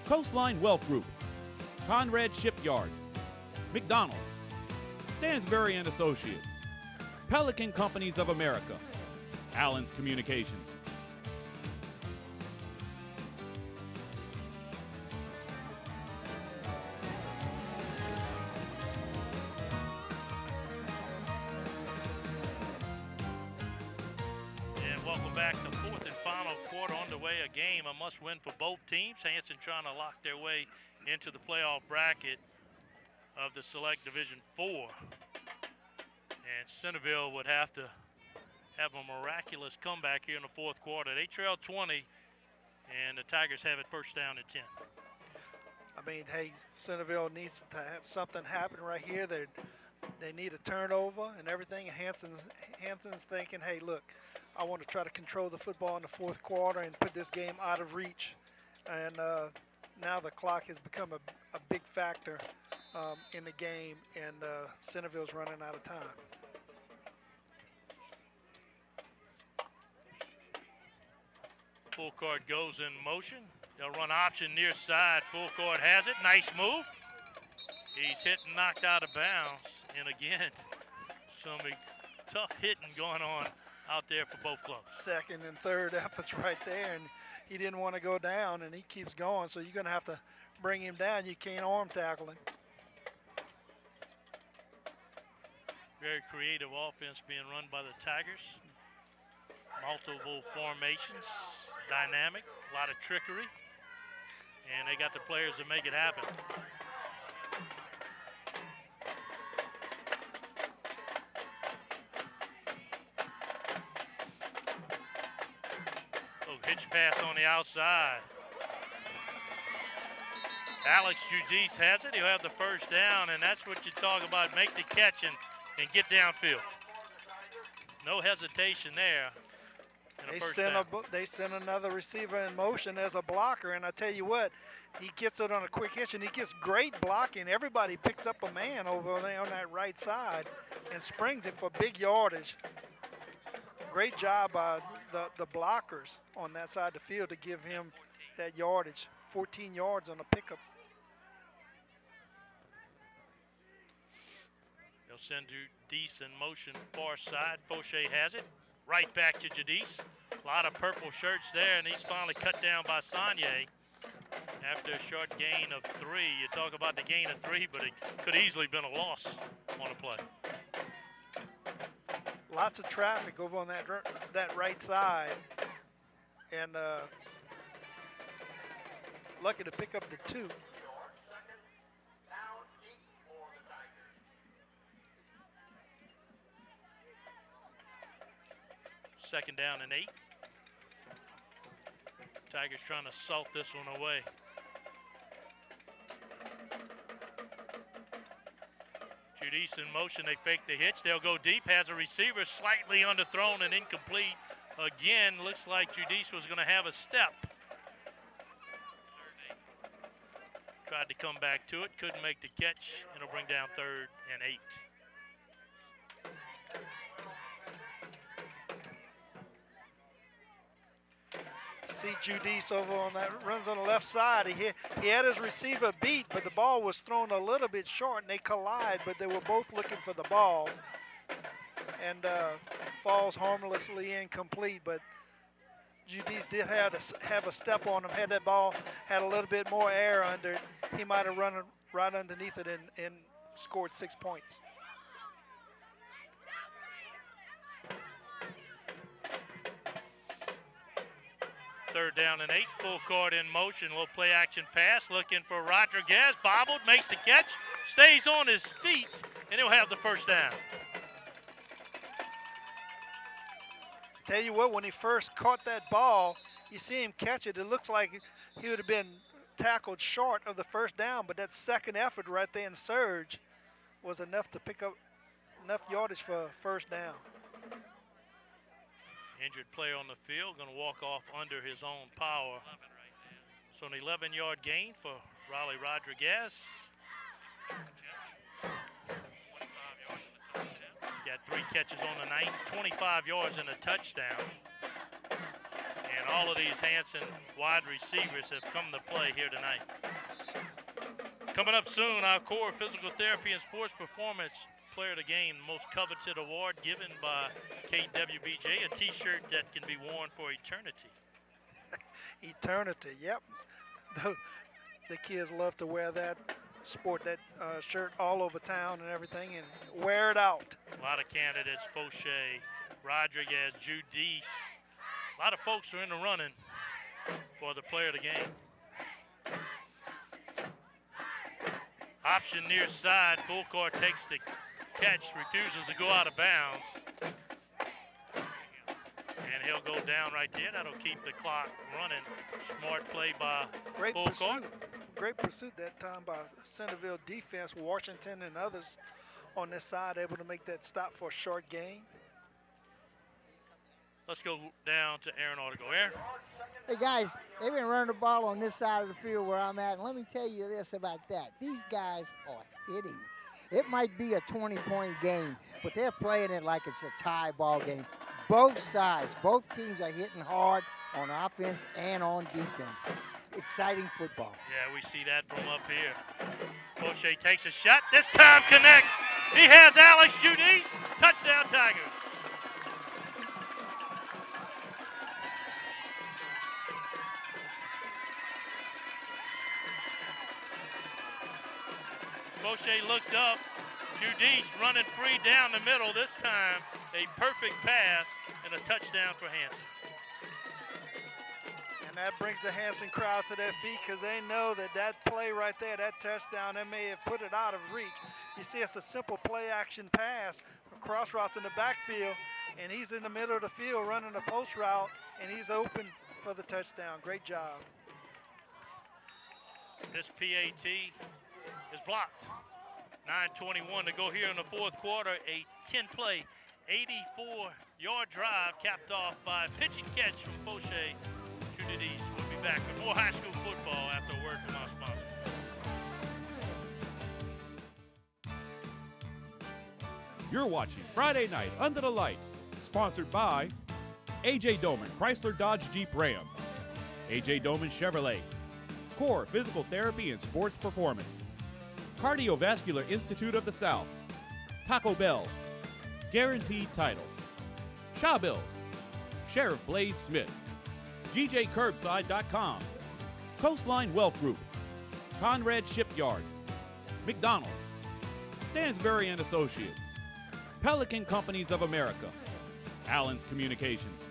Coastline Wealth Group, Conrad Shipyard, McDonald's, Stansbury and Associates, Pelican Companies of America, Allen's Communications. Back to 4th and final quarter underway. A game, a must-win for both teams. Hanson trying to lock their way into the playoff bracket of the Select Division 4. And Centerville would have to have a miraculous comeback here in the 4th quarter. They trail 20, and the Tigers have it 1st down and 10. I mean, hey, Centerville needs to have something happen right here. They need a turnover and everything. Hanson's thinking, hey, look, I want to try to control the football in the 4th quarter and put this game out of reach. And now the clock has become a big factor in the game, and Centerville's running out of time. Full court goes in motion. They'll run option near side. Full court has it. Nice move. He's hit and knocked out of bounds. And again, some tough hitting going on out there for both clubs. Second and third efforts right there, and he didn't want to go down, and he keeps going, so you're going to have to bring him down. You can't arm tackle him. Very creative offense being run by the Tigers. Multiple formations, dynamic, a lot of trickery, and they got the players to make it happen. Pitch pass on the outside. Alex Judice has it. He'll have the first down, and that's what you talk about. Make the catch and get downfield. No hesitation there. They sent another receiver in motion as a blocker, and I tell you what, he gets it on a quick hitch, and he gets great blocking. Everybody picks up a man over there on that right side and springs it for big yardage. Great job by the blockers on that side of the field to give him that yardage, 14 yards on a pickup. They'll send Judice in motion far side. Fauché has it. Right back to Judice. A lot of purple shirts there, and he's finally cut down by Sagne after a short gain of 3. You talk about the gain of 3, but it could easily been a loss on the play. Lots of traffic over on that right side, and lucky to pick up the 2. Second down and 8. Tigers trying to salt this one away. Judice in motion, they fake the hitch. They'll go deep, has a receiver slightly underthrown and incomplete. Again, looks like Judice was going to have a step. Tried to come back to it, couldn't make the catch. It'll bring down 3rd and 8. See Judice over on that, runs on the left side. He had his receiver beat, but the ball was thrown a little bit short, and they collide, but they were both looking for the ball. And falls harmlessly incomplete, but Judice did have a step on him. Had that ball had a little bit more air under it, he might have run right underneath it and scored 6 points. Third down and 8, full court in motion. Little play action pass, looking for Rodriguez. Bobbled, makes the catch, stays on his feet, and he'll have the first down. Tell you what, when he first caught that ball, you see him catch it. It looks like he would have been tackled short of the first down, but that second effort right there in surge was enough to pick up enough yardage for a first down. Injured player on the field, going to walk off under his own power. So an 11-yard gain for Raleigh Rodriguez. Got 3 catches on the night, 25 yards and a touchdown. And all of these Hanson wide receivers have come to play here tonight. Coming up soon, our core physical therapy and sports performance player of the game, most coveted award given by KWBJ, a t-shirt that can be worn for eternity. Eternity, yep. The kids love to wear that, sport that shirt all over town and everything, and wear it out. A lot of candidates, Fauché, Rodriguez, Judice. A lot of folks are in the running for the player of the game. Option near side, full court takes the catch, refuses to go out of bounds. And he'll go down right there. That'll keep the clock running. Smart play by full court. Great pursuit that time by Centerville defense, Washington and others on this side able to make that stop for a short gain. Let's go down to Aaron Artigo. Aaron? Hey guys, they've been running the ball on this side of the field where I'm at, and let me tell you this about that. These guys are hitting. It might be a 20-point game, but they're playing it like it's a tie ball game. Both sides, both teams are hitting hard on offense and on defense. Exciting football. Yeah, we see that from up here. Boucher takes a shot. This time connects. He has Alex Judice. Touchdown, Tigers. Boucher looked up. Judice running free down the middle. This time, a perfect pass and a touchdown for Hanson. And that brings the Hanson crowd to their feet because they know that play right there, that touchdown, they may have put it out of reach. You see, it's a simple play action pass, cross routes in the backfield, and he's in the middle of the field running a post route, and he's open for the touchdown. Great job. This PAT is blocked. 9:21 to go here in the fourth quarter. A 10-play, 84-yard drive capped off by a pitching catch from Fauché Judice. We'll be back with more high school football after a word from our sponsors. You're watching Friday Night Under the Lights, sponsored by A.J. Doman Chrysler Dodge Jeep Ram, A.J. Doman Chevrolet, Core Physical Therapy and Sports Performance, Cardiovascular Institute of the South, Taco Bell, Guaranteed Title, Shaw Bills, Sheriff Blaze Smith, GJCurbside.com, Coastline Wealth Group, Conrad Shipyard, McDonald's, Stansbury and Associates, Pelican Companies of America, Allen's Communications.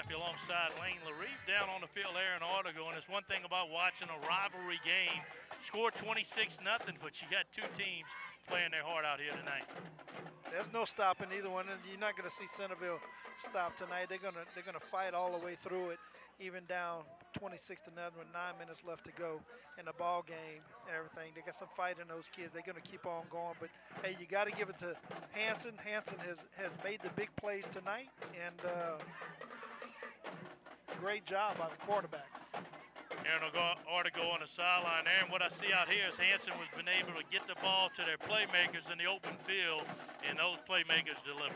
Alongside Lane LaRive, down on the field, Aaron Artigo, and it's one thing about watching a rivalry game. Scored 26-0, but you got two teams playing their heart out here tonight. There's no stopping either one, and you're not going to see Centerville stop tonight. They're gonna fight all the way through it, even down 26-0 with 9 minutes left to go in the ball game and everything. They got some fight in those kids. They're going to keep on going, but hey, you got to give it to Hanson. Hanson has made the big plays tonight, and great job by the quarterback. Aaron Artigo on the sideline. Aaron, what I see out here is Hanson was been able to get the ball to their playmakers in the open field, and those playmakers deliver.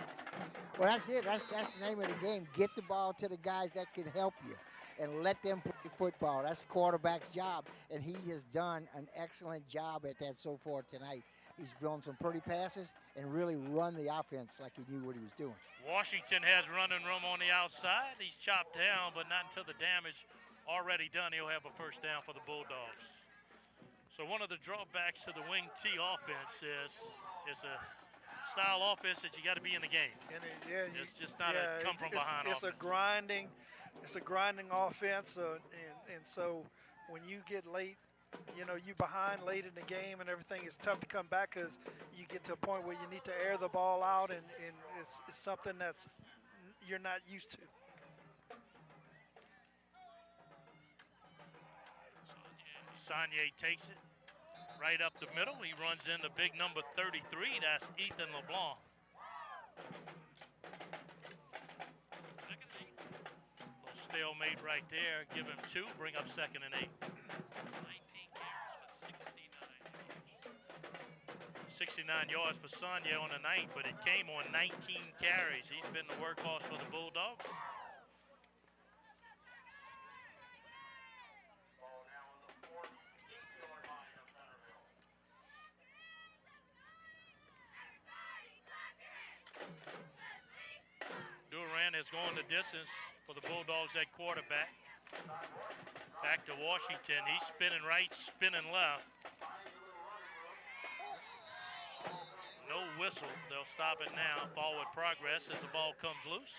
Well, that's it. That's the name of the game. Get the ball to the guys that can help you and let them play football. That's the quarterback's job, and he has done an excellent job at that so far tonight. He's thrown some pretty passes and really run the offense like he knew what he was doing. Washington has running room on the outside. He's chopped down, but not until the damage already done. He'll have a first down for the Bulldogs. So one of the drawbacks to the wing T offense is it's a style offense that you got to be in the game. And it's just not a come from behind offense. It's a grinding offense, and so when you get late, you know, you behind late in the game and everything, it's tough to come back because you get to a point where you need to air the ball out, and it's something that's you're not used to. Saunier takes it right up the middle. He runs into big number 33. That's Ethan LeBlanc. Little stalemate right there. Give him 2. Bring up 2nd and 8. 69 yards for Saunier on the night, but it came on 19 carries. He's been the workhorse for the Bulldogs. Duran has gone the distance for the Bulldogs at quarterback. Back to Washington. He's spinning right, spinning left. No whistle. They'll stop it now. Forward progress as the ball comes loose.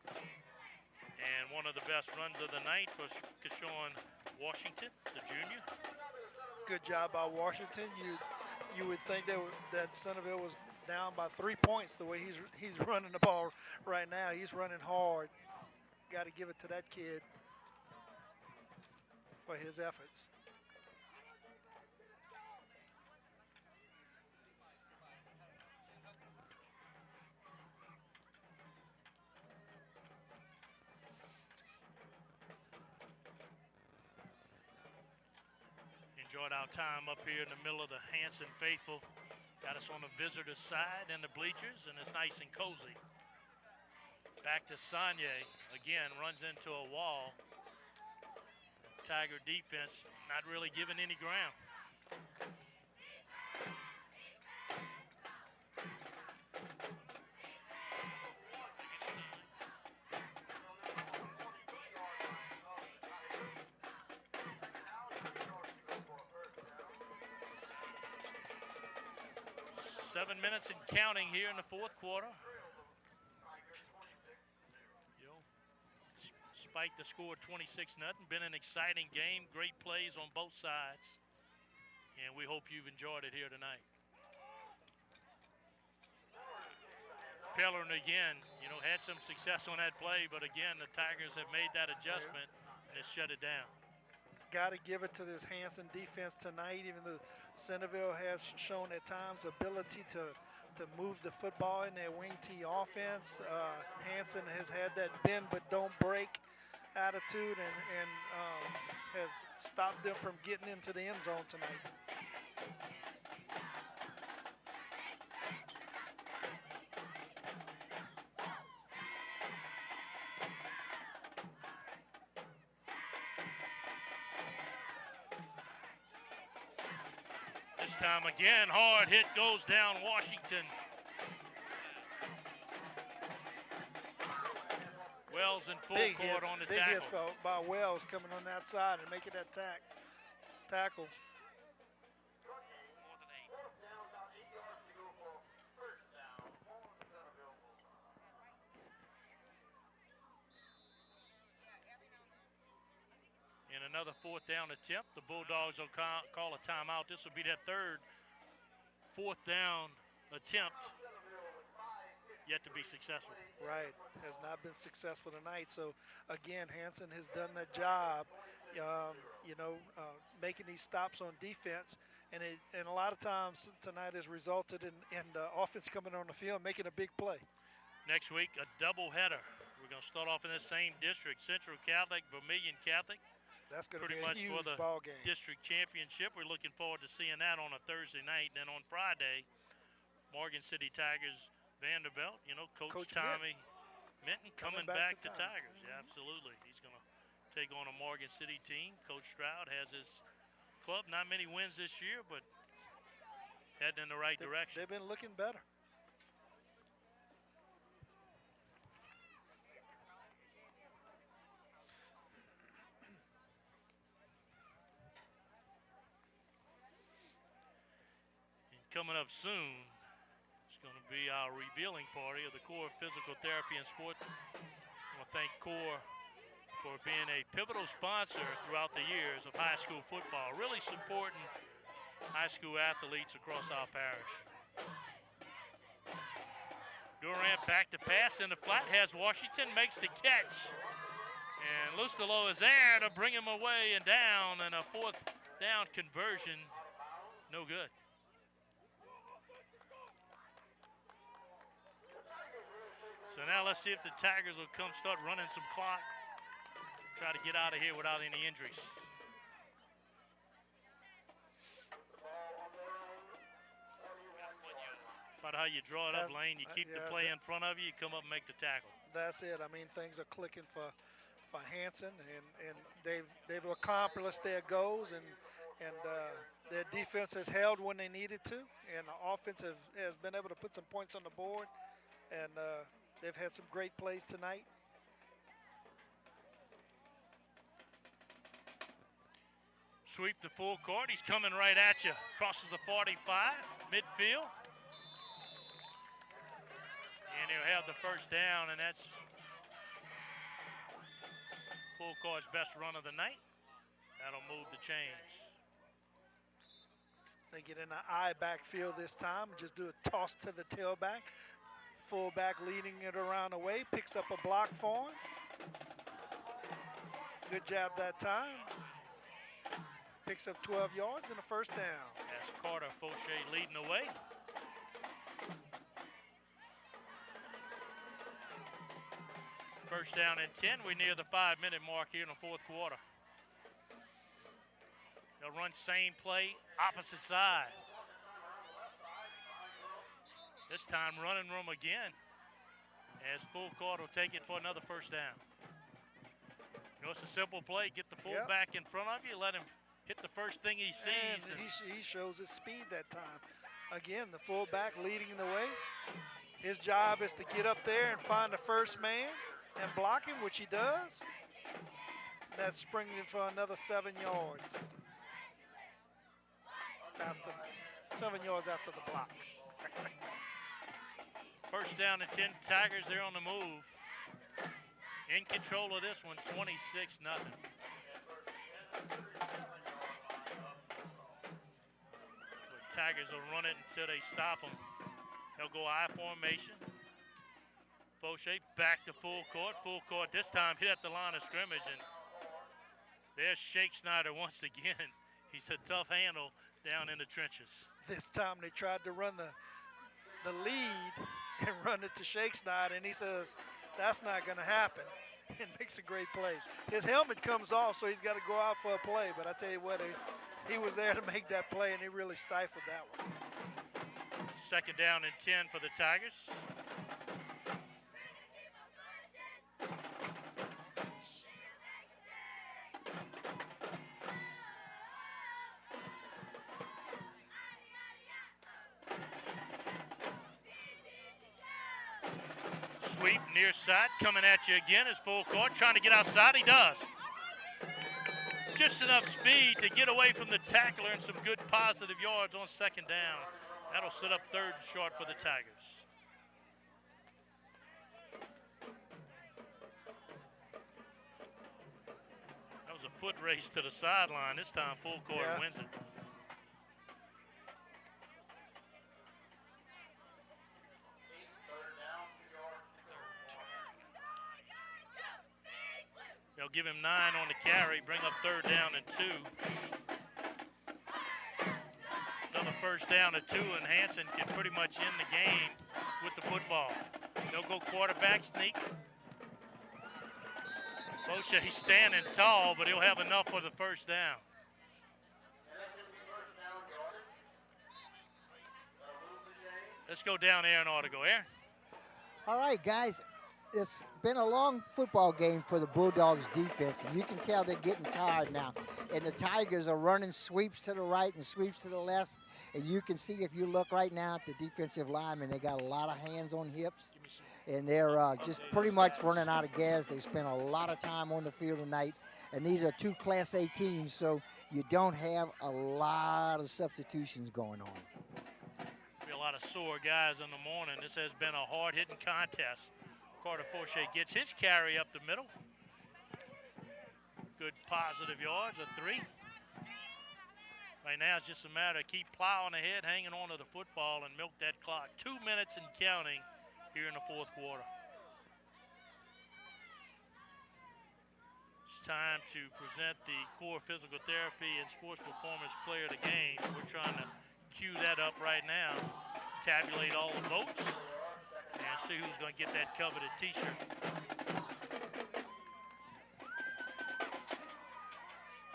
And one of the best runs of the night for Keshawn Washington, the junior. Good job by Washington. You would think that Centerville was down by 3 points the way he's running the ball right now. He's running hard. Got to give it to that kid. for his efforts. Enjoyed our time up here in the middle of the Hanson faithful. Got us on the visitor side in the bleachers, and it's nice and cozy. Back to Sanye. Again, runs into a wall. Tiger defense not really giving any ground. 7 minutes and counting here in the fourth quarter. Despite the score 26-0, been an exciting game. Great plays on both sides. And we hope you've enjoyed it here tonight. Pellerin again, had some success on that play, but again, the Tigers have made that adjustment and it's shut it down. Got to give it to this Hanson defense tonight, even though Centerville has shown at times ability to move the football in their wing T offense. Hanson has had that bend but don't break attitude and has stopped them from getting into the end zone tonight. This time again, hard hit goes down Washington. Wells in full court on the big tackle. hit by Wells coming on that side and making that tackle. In another fourth down attempt, the Bulldogs will call a timeout. This will be their third fourth down attempt yet to be successful. Right, has not been successful tonight. So again, Hanson has done that job, making these stops on defense, and a lot of times tonight has resulted in the offense coming on the field, making a big play. Next week, a doubleheader. We're going to start off in the same district, Central Catholic, Vermilion Catholic. That's going to pretty be a much huge for the ball game. District championship. We're looking forward to seeing that on a Thursday night. And then on Friday, Morgan City Tigers, Vanderbilt. Coach Tommy Minton coming back to Tigers. Yeah, absolutely. He's going to take on a Morgan City team. Coach Stroud has his club. Not many wins this year, but heading in the right direction. They've been looking better. Coming up soon, it's going to be our revealing party of the Core Physical Therapy and Sport. I want to thank Core for being a pivotal sponsor throughout the years of high school football, really supporting high school athletes across our parish. Durant back to pass in the flat, has Washington, makes the catch. And Lustillo is there to bring him away and down, and a fourth down conversion, no good. So now let's see if the Tigers will start running some clock. Try to get out of here without any injuries. About how you draw it up, Lane. You keep the play in front of you, you come up and make the tackle. That's it. I mean, things are clicking for Hanson, and they've accomplished their goals, and their defense has held when they needed to, and the offense has been able to put some points on the board, and they've had some great plays tonight. Sweep the full court. He's coming right at you. Crosses the 45, midfield. And he'll have the first down, and that's full court's best run of the night. That'll move the chains. They get in the I backfield this time. Just do a toss to the tailback. Fullback leading it around the way, picks up a block for him. Good job that time. Picks up 12 yards and a first down. That's Carter Fauché leading the way. First down and 10. We're near the 5-minute mark here in the fourth quarter. They'll run same play, opposite side. This time running room again, as full court will take it for another first down. You know, it's a simple play. Get the fullback in front of you, let him hit the first thing he sees. And he shows his speed that time. Again, the fullback leading the way. His job is to get up there and find the first man and block him, which he does. That springs him for another 7 yards. 7 yards after the block. First down and 10. Tigers, they're on the move. In control of this one, 26-0. Tigers will run it until they stop them. They'll go I formation. Fauché back to full court. Full court this time hit at the line of scrimmage, and there's Shake Snyder once again. He's a tough handle down in the trenches. This time they tried to run the lead and run it to Shake Snyder, and he says, that's not going to happen. And makes a great play. His helmet comes off, so he's got to go out for a play. But I tell you what, he was there to make that play, and he really stifled that one. Second down and 10 for the Tigers. Sweep near side, coming at you again is full court, trying to get outside. He does. Just enough speed to get away from the tackler and some good positive yards on second down. That'll set up third and short for the Tigers. That was a foot race to the sideline. This time full court wins it. They'll give him 9 on the carry, bring up third down and 2. Another first down and 2, and Hanson can pretty much end the game with the football. They'll go quarterback sneak. Fauché standing tall, but he'll have enough for the first down. Let's go down Aaron Artigo. Aaron? All right, guys. It's been a long football game for the Bulldogs defense, and you can tell they're getting tired now. And the Tigers are running sweeps to the right and sweeps to the left. And you can see if you look right now at the defensive linemen, they got a lot of hands on hips. And they're just pretty much running out of gas. They spent a lot of time on the field tonight. And these are 2 Class A teams, so you don't have a lot of substitutions going on. Be a lot of sore guys in the morning. This has been a hard-hitting contest. Carter Fauché gets his carry up the middle. Good positive yards, a 3. Right now it's just a matter of keep plowing ahead, hanging on to the football, and milk that clock. 2 minutes and counting here in the fourth quarter. It's time to present the core physical therapy and sports performance player of the game. We're trying to cue that up right now, tabulate all the votes, and see who's going to get that coveted t-shirt.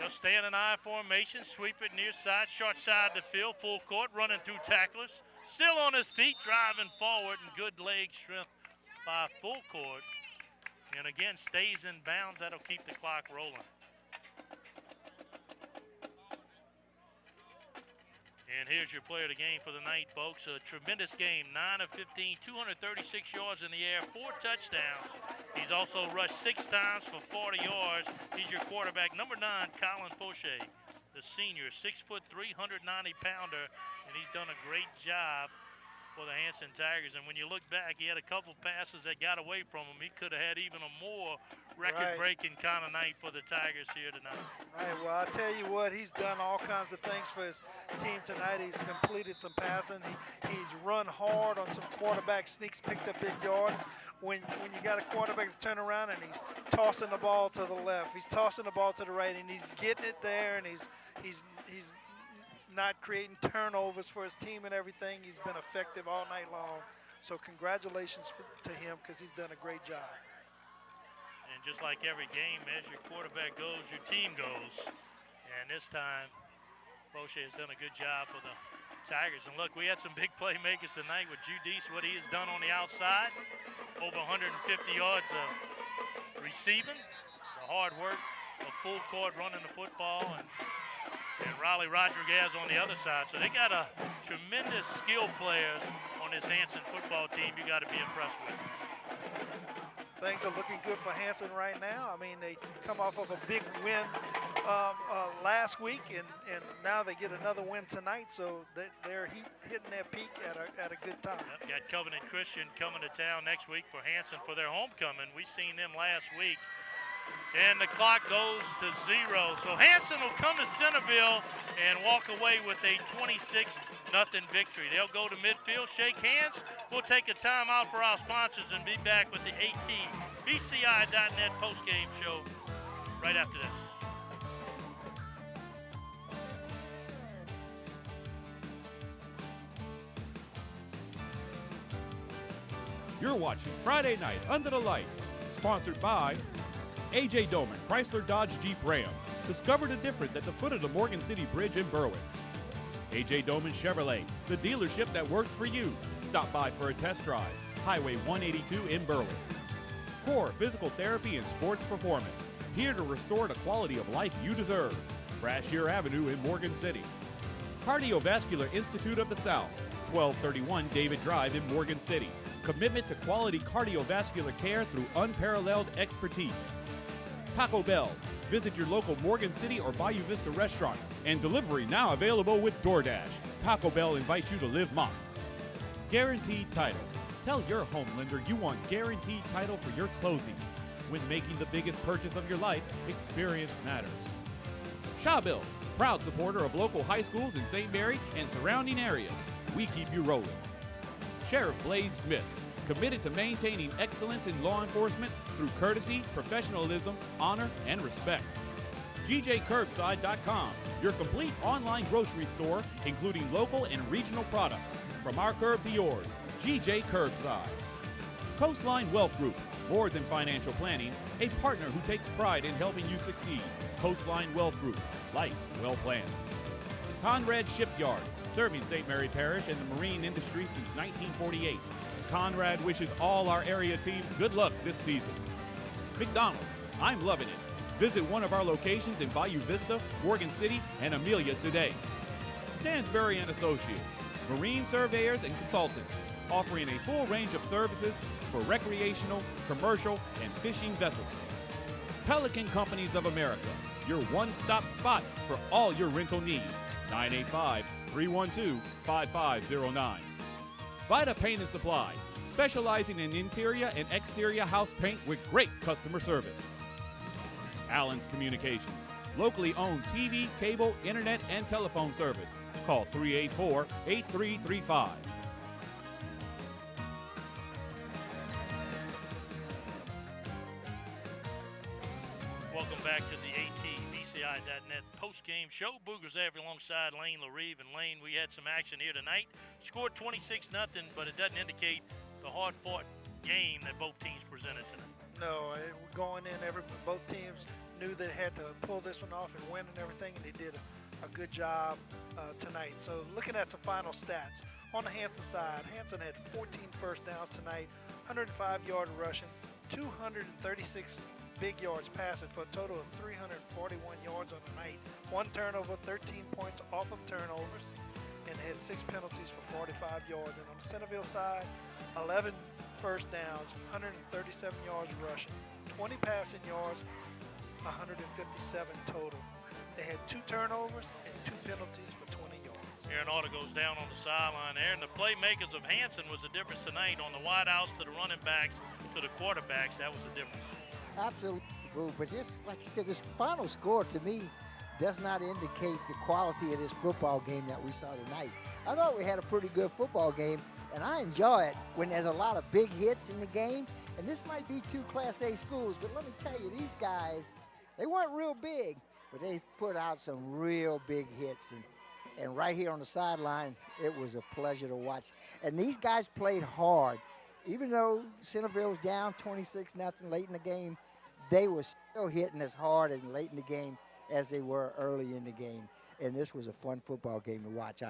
They'll stay in an I formation, sweep it near side, short side to field, full court, running through tacklers. Still on his feet, driving forward, and good leg strength by full court. And again, stays in bounds. That'll keep the clock rolling. And here's your player of the game for the night, folks. A tremendous game, 9 of 15, 236 yards in the air, 4 touchdowns. He's also rushed 6 times for 40 yards. He's your quarterback, number 9, Colin Fauché, the senior, 6'3", 190-pounder, and he's done a great job for the Hanson Tigers. And when you look back, he had a couple passes that got away from him. He could have had even a more record-breaking kind of night for the Tigers here tonight. Right, well, I tell you what, he's done all kinds of things for his team tonight. He's completed some passing. He's run hard on some quarterback sneaks, picked up big yards. When you got a quarterback that's turning around and he's tossing the ball to the left, he's tossing the ball to the right, and he's getting it there, and he's not creating turnovers for his team and everything. He's been effective all night long. So congratulations to him, because he's done a great job. And just like every game, as your quarterback goes, your team goes. And this time, Fauché has done a good job for the Tigers. And look, we had some big playmakers tonight with Judice, what he has done on the outside. Over 150 yards of receiving. The hard work of full court running the football. And Riley Rodriguez on the other side. So they got a tremendous skill players on this Hanson football team you got to be impressed with. Things are looking good for Hanson right now. I mean, they come off of a big win last week, and now they get another win tonight, so they're hitting their peak at a good time. Yep, got Covenant Christian coming to town next week for Hanson for their homecoming. We seen them last week. And the clock goes to 0. So Hanson will come to Centerville and walk away with a 26-0 victory. They'll go to midfield, shake hands. We'll take a timeout for our sponsors and be back with the ATBCI.net postgame show right after this. You're watching Friday Night Under the Lights, sponsored by A.J. Doman, Chrysler Dodge Jeep Ram. Discover the difference at the foot of the Morgan City Bridge in Berwick. A.J. Doman Chevrolet, the dealership that works for you. Stop by for a test drive. Highway 182 in Berwick. Core Physical Therapy and Sports Performance. Here to restore the quality of life you deserve. Brashear Avenue in Morgan City. Cardiovascular Institute of the South, 1231 David Drive in Morgan City. Commitment to quality cardiovascular care through unparalleled expertise. Taco Bell. Visit your local Morgan City or Bayou Vista restaurants, and delivery now available with DoorDash. Taco Bell invites you to live Moss. Guaranteed Title. Tell your home lender you want guaranteed title for your closing. When making the biggest purchase of your life, experience matters. Shawbills, proud supporter of local high schools in St. Mary and surrounding areas. We keep you rolling. Sheriff Blaze Smith, committed to maintaining excellence in law enforcement through courtesy, professionalism, honor, and respect. GJCurbside.com, your complete online grocery store, including local and regional products. From our curb to yours, GJ Curbside. Coastline Wealth Group, more than financial planning, a partner who takes pride in helping you succeed. Coastline Wealth Group, life well planned. Conrad Shipyard, serving St. Mary Parish and the marine industry since 1948. Conrad wishes all our area teams good luck this season. McDonald's, I'm loving it. Visit one of our locations in Bayou Vista, Morgan City, and Amelia today. Stansbury and Associates, marine surveyors and consultants, offering a full range of services for recreational, commercial, and fishing vessels. Pelican Companies of America, your one-stop spot for all your rental needs. 985-312-5509. Vita Paint and Supply, specializing in interior and exterior house paint with great customer service. Allen's Communications, locally owned TV, cable, internet, and telephone service. Call 384-8335. Welcome back to the ATBCI.net post-game show. Boogers Avery alongside Lane LaRive. And Lane, we had some action here tonight. Scored 26-0, but it doesn't indicate the hard-fought game that both teams presented tonight. No, going in, both teams knew they had to pull this one off and win and everything, and they did a good job tonight. So looking at some final stats. On the Hanson side, Hanson had 14 first downs tonight, 105-yard rushing, 236 big yards passing for a total of 341 yards on the night. 1 turnover, 13 points off of turnovers, and had 6 penalties for 45 yards. And on the Centerville side, 11 first downs, 137 yards rushing, 20 passing yards, 157 total. They had 2 turnovers and 2 penalties for 20 yards. Aaron Auto goes down on the sideline there, and the playmakers of Hanson was the difference tonight. On the wideouts to the running backs to the quarterbacks, that was the difference. Absolutely, Boo. But just like you said, this final score to me does not indicate the quality of this football game that we saw tonight. I thought we had a pretty good football game, and I enjoy it when there's a lot of big hits in the game. And this might be two Class A schools, but let me tell you, these guys, they weren't real big, but they put out some real big hits. And right here on the sideline, it was a pleasure to watch. And these guys played hard. Even though Centerville was down 26-0 late in the game, they were still hitting as hard and late in the game as they were early in the game. And this was a fun football game to watch.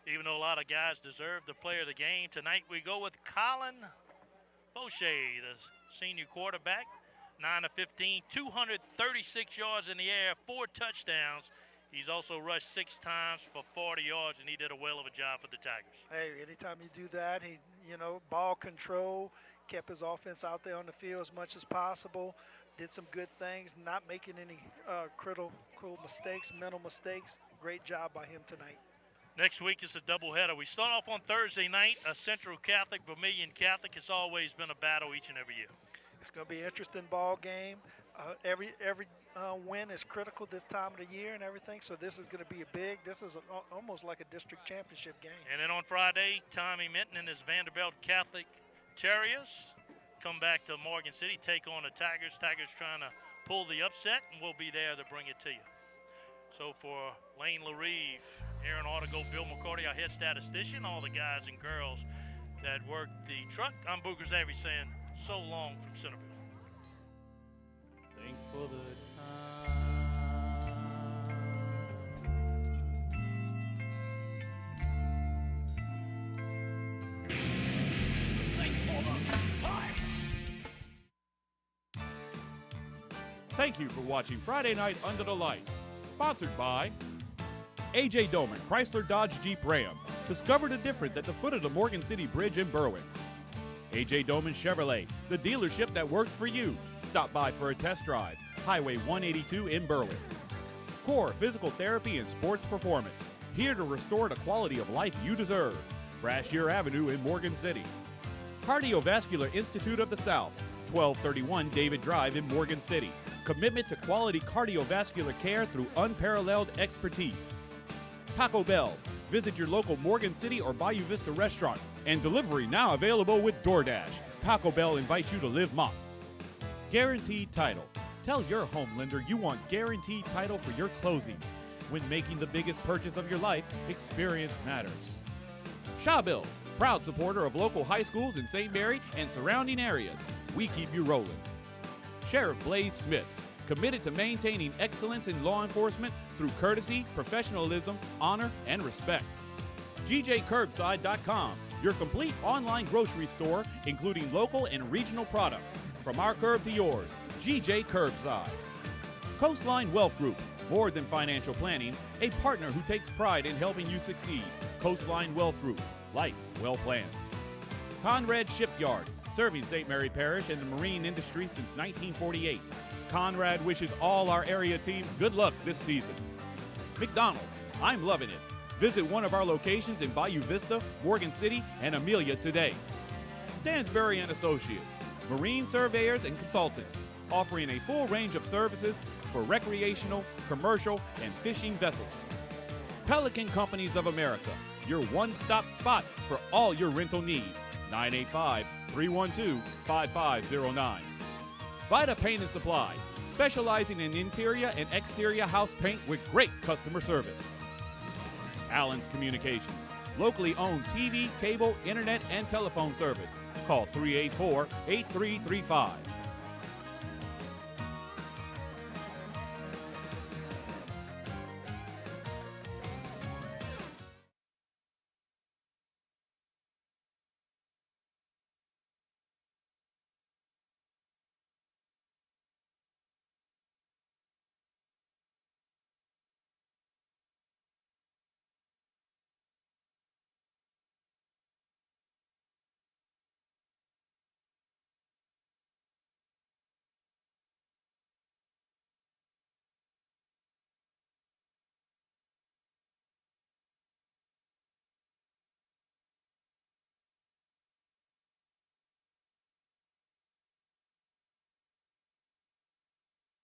Even though a lot of guys deserve the player of the game, tonight we go with Colin Fauché, the senior quarterback. 9 of 15, 236 yards in the air, 4 touchdowns. He's also rushed 6 times for 40 yards, and he did a whale of a job for the Tigers. Hey, anytime you do that, he, ball control, kept his offense out there on the field as much as possible, did some good things, not making any critical mistakes, mental mistakes. Great job by him tonight. Next week is a doubleheader. We start off on Thursday night, a Central Catholic, Vermilion Catholic. It's always been a battle each and every year. It's going to be an interesting ball game. Every win is critical this time of the year and everything, so this is going to be this is almost like a district championship game. And then on Friday, Tommy Minton and his Vanderbilt Catholic Terriers come back to Morgan City, take on the Tigers. Tigers trying to pull the upset, and we'll be there to bring it to you. So for Lane LaRive, Aaron Audigo, Bill McCarty, our head statistician, all the guys and girls that work the truck, I'm Booker Avery saying so long from Centerville. Thanks for the Thank you for watching Friday Night Under the Lights, sponsored by A.J. Doman, Chrysler Dodge Jeep Ram. Discover the difference at the foot of the Morgan City Bridge in Berwick. A.J. Doman Chevrolet, the dealership that works for you. Stop by for a test drive. Highway 182 in Berwick. Core Physical Therapy and Sports Performance, here to restore the quality of life you deserve. Brashear Avenue in Morgan City. Cardiovascular Institute of the South, 1231 David Drive in Morgan City. Commitment to quality cardiovascular care through unparalleled expertise. Taco Bell. Visit your local Morgan City or Bayou Vista restaurants, and delivery now available with DoorDash. Taco Bell invites you to live Moss. Guaranteed Title. Tell your home lender you want guaranteed title for your closing. When making the biggest purchase of your life, experience matters. Shawbills, proud supporter of local high schools in St. Mary and surrounding areas. We keep you rolling. Sheriff Blaze Smith, committed to maintaining excellence in law enforcement through courtesy, professionalism, honor, and respect. GJCurbside.com, your complete online grocery store, including local and regional products. From our curb to yours, GJ Curbside. Coastline Wealth Group, more than financial planning, a partner who takes pride in helping you succeed. Coastline Wealth Group, life well planned. Conrad Shipyard, serving St. Mary Parish and the marine industry since 1948. Conrad wishes all our area teams good luck this season. McDonald's, I'm loving it. Visit one of our locations in Bayou Vista, Morgan City, and Amelia today. Stansbury and Associates, marine surveyors and consultants, offering a full range of services for recreational, commercial, and fishing vessels. Pelican Companies of America, your one-stop spot for all your rental needs. 985-312-5509. Vita Paint and Supply, specializing in interior and exterior house paint with great customer service. Allen's Communications, locally owned TV, cable, internet, and telephone service. Call 384-8335.